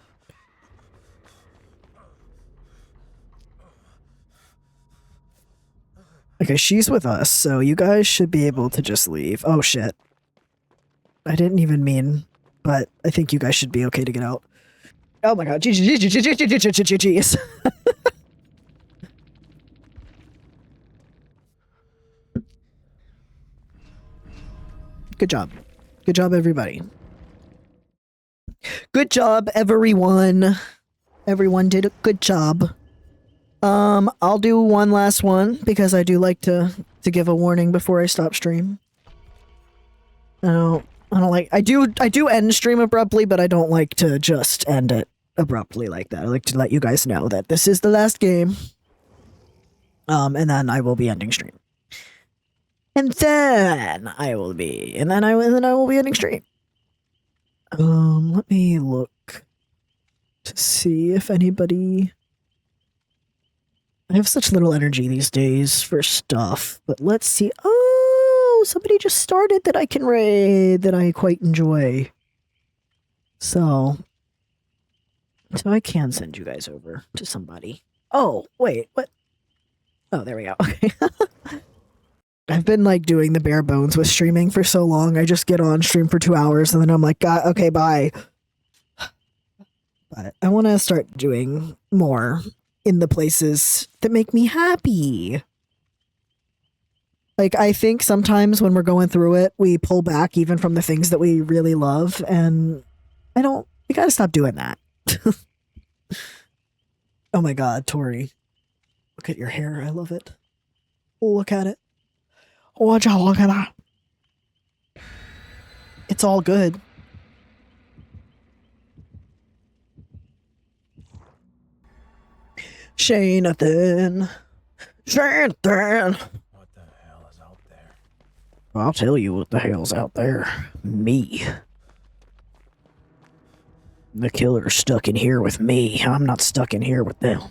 Okay, she's with us, so you guys should be able to just leave. Oh, shit. I didn't even mean, but I think you guys should be okay to get out. Oh, my God. Jeez. Good job. Good job, everybody. Good job, everyone. Everyone did a good job. I'll do one last one because I do like to give a warning before I stop stream. I don't like I do end stream abruptly, but I don't like to just end it abruptly like that. I like to let you guys know that this is the last game. And then I will be ending stream. And then I will be ending stream. Let me look to see if anybody... I have such little energy these days for stuff, but let's see. Oh, somebody just started that I can raid that I quite enjoy. So I can send you guys over to somebody. Oh, wait, what? Oh, there we go. Okay. I've been like doing the bare bones with streaming for so long. I just get on stream for 2 hours and then I'm like, God, okay, bye. But I want to start doing more in the places that make me happy. Like, I think sometimes when we're going through it, we pull back even from the things that we really love. And we gotta stop doing that. Oh my God, Tori. Look at your hair. I love it. Look at it. Watch out, look at that. It's all good. Shanathan. Shanathan. What the hell is out there? I'll tell you what the hell's out there. Me. The killer's stuck in here with me. I'm not stuck in here with them.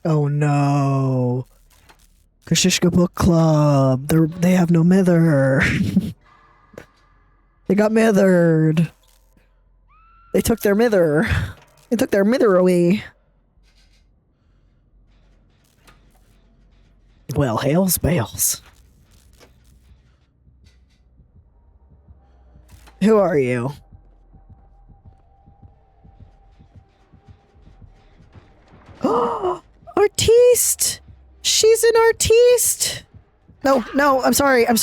Oh no. Kashishka Book Club. They have no mither. They got mithered. They took their mither. They took their mither away. Well, hails bales. Who are you? Artiste! She's an artiste! No, I'm sorry. I'm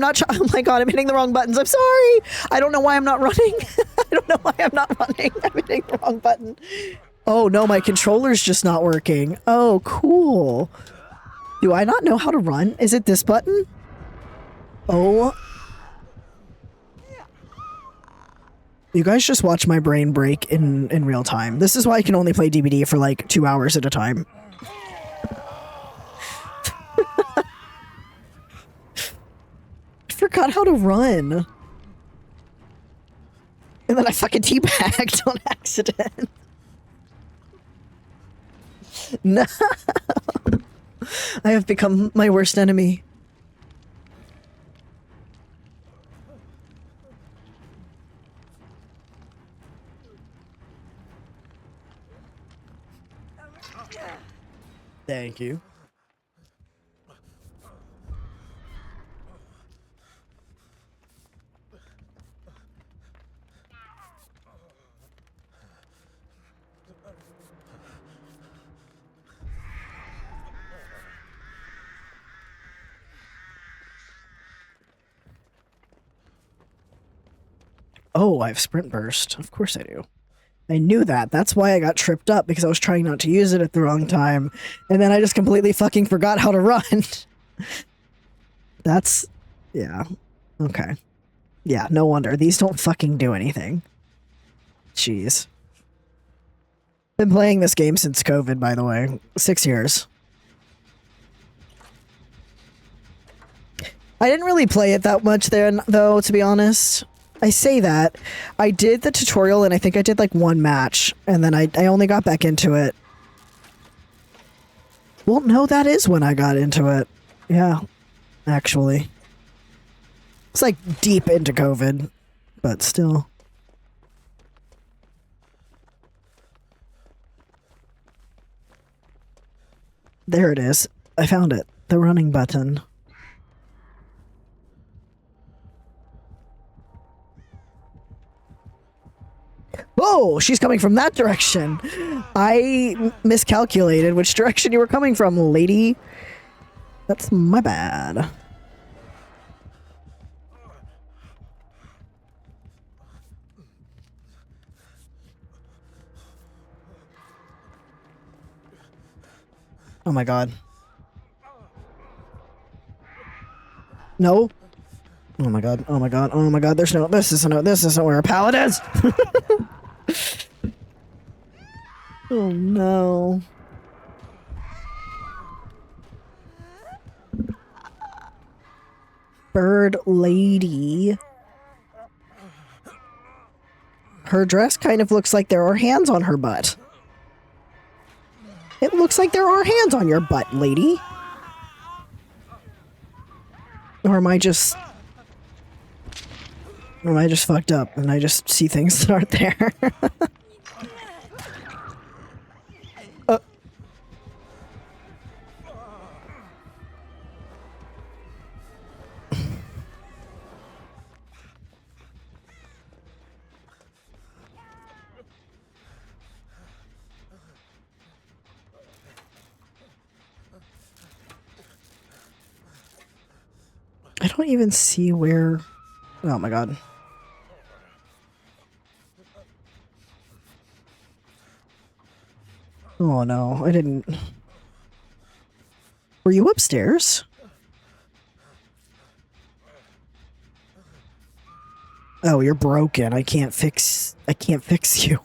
not oh my god, I'm hitting the wrong buttons. I'm sorry! I don't know why I'm not running. I don't know why I'm not running. I'm hitting the wrong button. Oh no, my controller's just not working. Oh, cool. Do I not know how to run? Is it this button? Oh. You guys just watch my brain break in real time. This is why I can only play DBD for like 2 hours at a time. I forgot how to run. And then I fucking teabagged on accident. No. I have become my worst enemy. Thank you. Oh, I have sprint burst. Of course I do. I knew that. That's why I got tripped up, because I was trying not to use it at the wrong time. And then I just completely fucking forgot how to run. That's... yeah. Okay. Yeah, no wonder. These don't fucking do anything. Jeez. Been playing this game since COVID, by the way. 6 years. I didn't really play it that much then, though, to be honest. I say that. I did the tutorial, and I think I did like one match, and then I only got back into it. Well, no, that is when I got into it. Yeah, actually. It's like deep into COVID, but still. There it is. I found it. The running button. Oh, she's coming from that direction. I miscalculated which direction you were coming from, lady. That's my bad. Oh my god. No. Oh my god. Oh my god. Oh my god. There's no. This isn't where a pallet is. Oh no. Bird lady. Her dress kind of looks like there are hands on her butt. It looks like there are hands on your butt, lady. Or am I just fucked up and I just see things that aren't there? I don't even see where... Oh my god. Oh no, I didn't... Were you upstairs? Oh, you're broken. I can't fix you.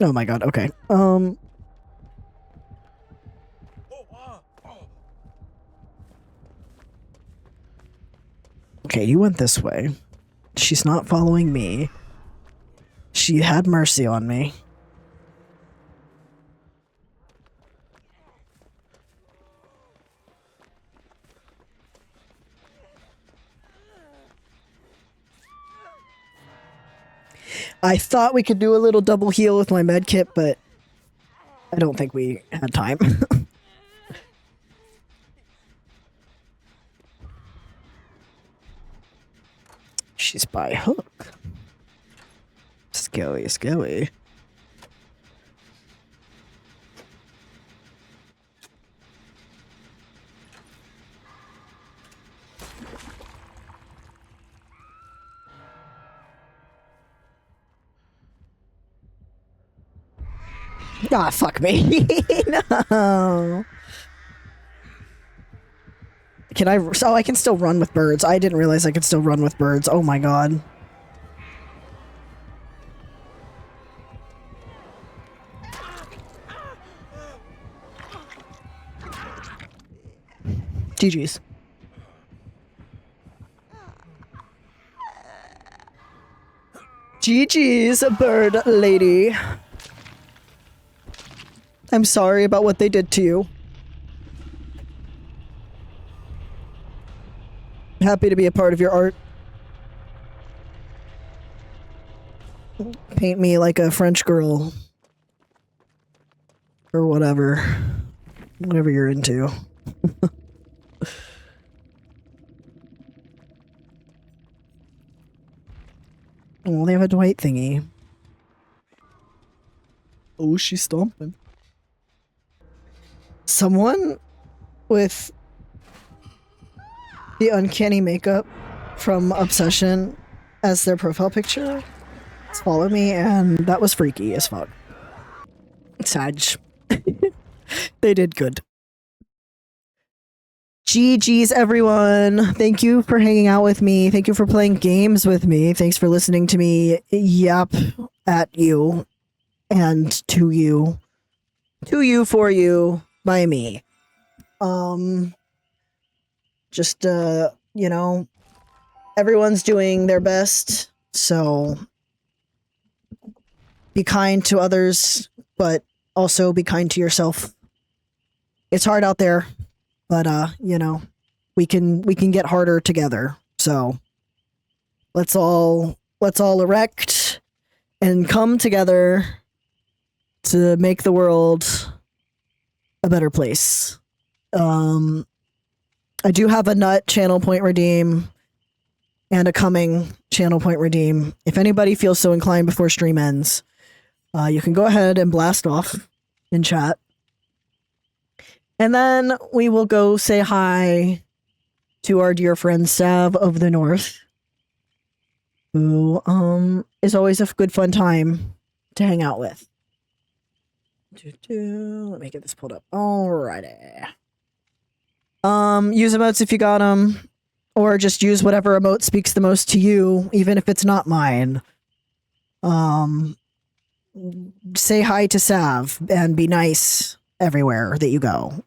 Oh my god, okay. Okay, you went this way. She's not following me. She had mercy on me. I thought we could do a little double heal with my med kit, but I don't think we had time. She's by hook. Scary, scary. Ah, fuck me. No. Can I? Oh, I can still run with birds. I didn't realize I could still run with birds. Oh my god. GG's. GG's, bird lady. I'm sorry about what they did to you. Happy to be a part of your art. Paint me like a French girl. Or whatever. Whatever you're into. Oh, they have a Dwight thingy. Oh, she's stomping. Someone with the uncanny makeup from Obsession as their profile picture followed me, and that was freaky as fuck. Sag. They did good. GG's, everyone. Thank you for hanging out with me. Thank you for playing games with me. Thanks for listening to me yap at you and to you. To you, for you, by me. Just, you know, everyone's doing their best, so be kind to others, but also be kind to yourself. It's hard out there. But you know, we can get harder together. So let's all erect and come together to make the world a better place. I do have a nut channel point redeem and a coming channel point redeem. If anybody feels so inclined before stream ends, you can go ahead and blast off in chat. And then we will go say hi to our dear friend Sav of the North, who is always a good fun time to hang out with. Let me get this pulled up. Alrighty. Use emotes if you got them, or just use whatever emote speaks the most to you, even if it's not mine. Say hi to Sav and be nice everywhere that you go.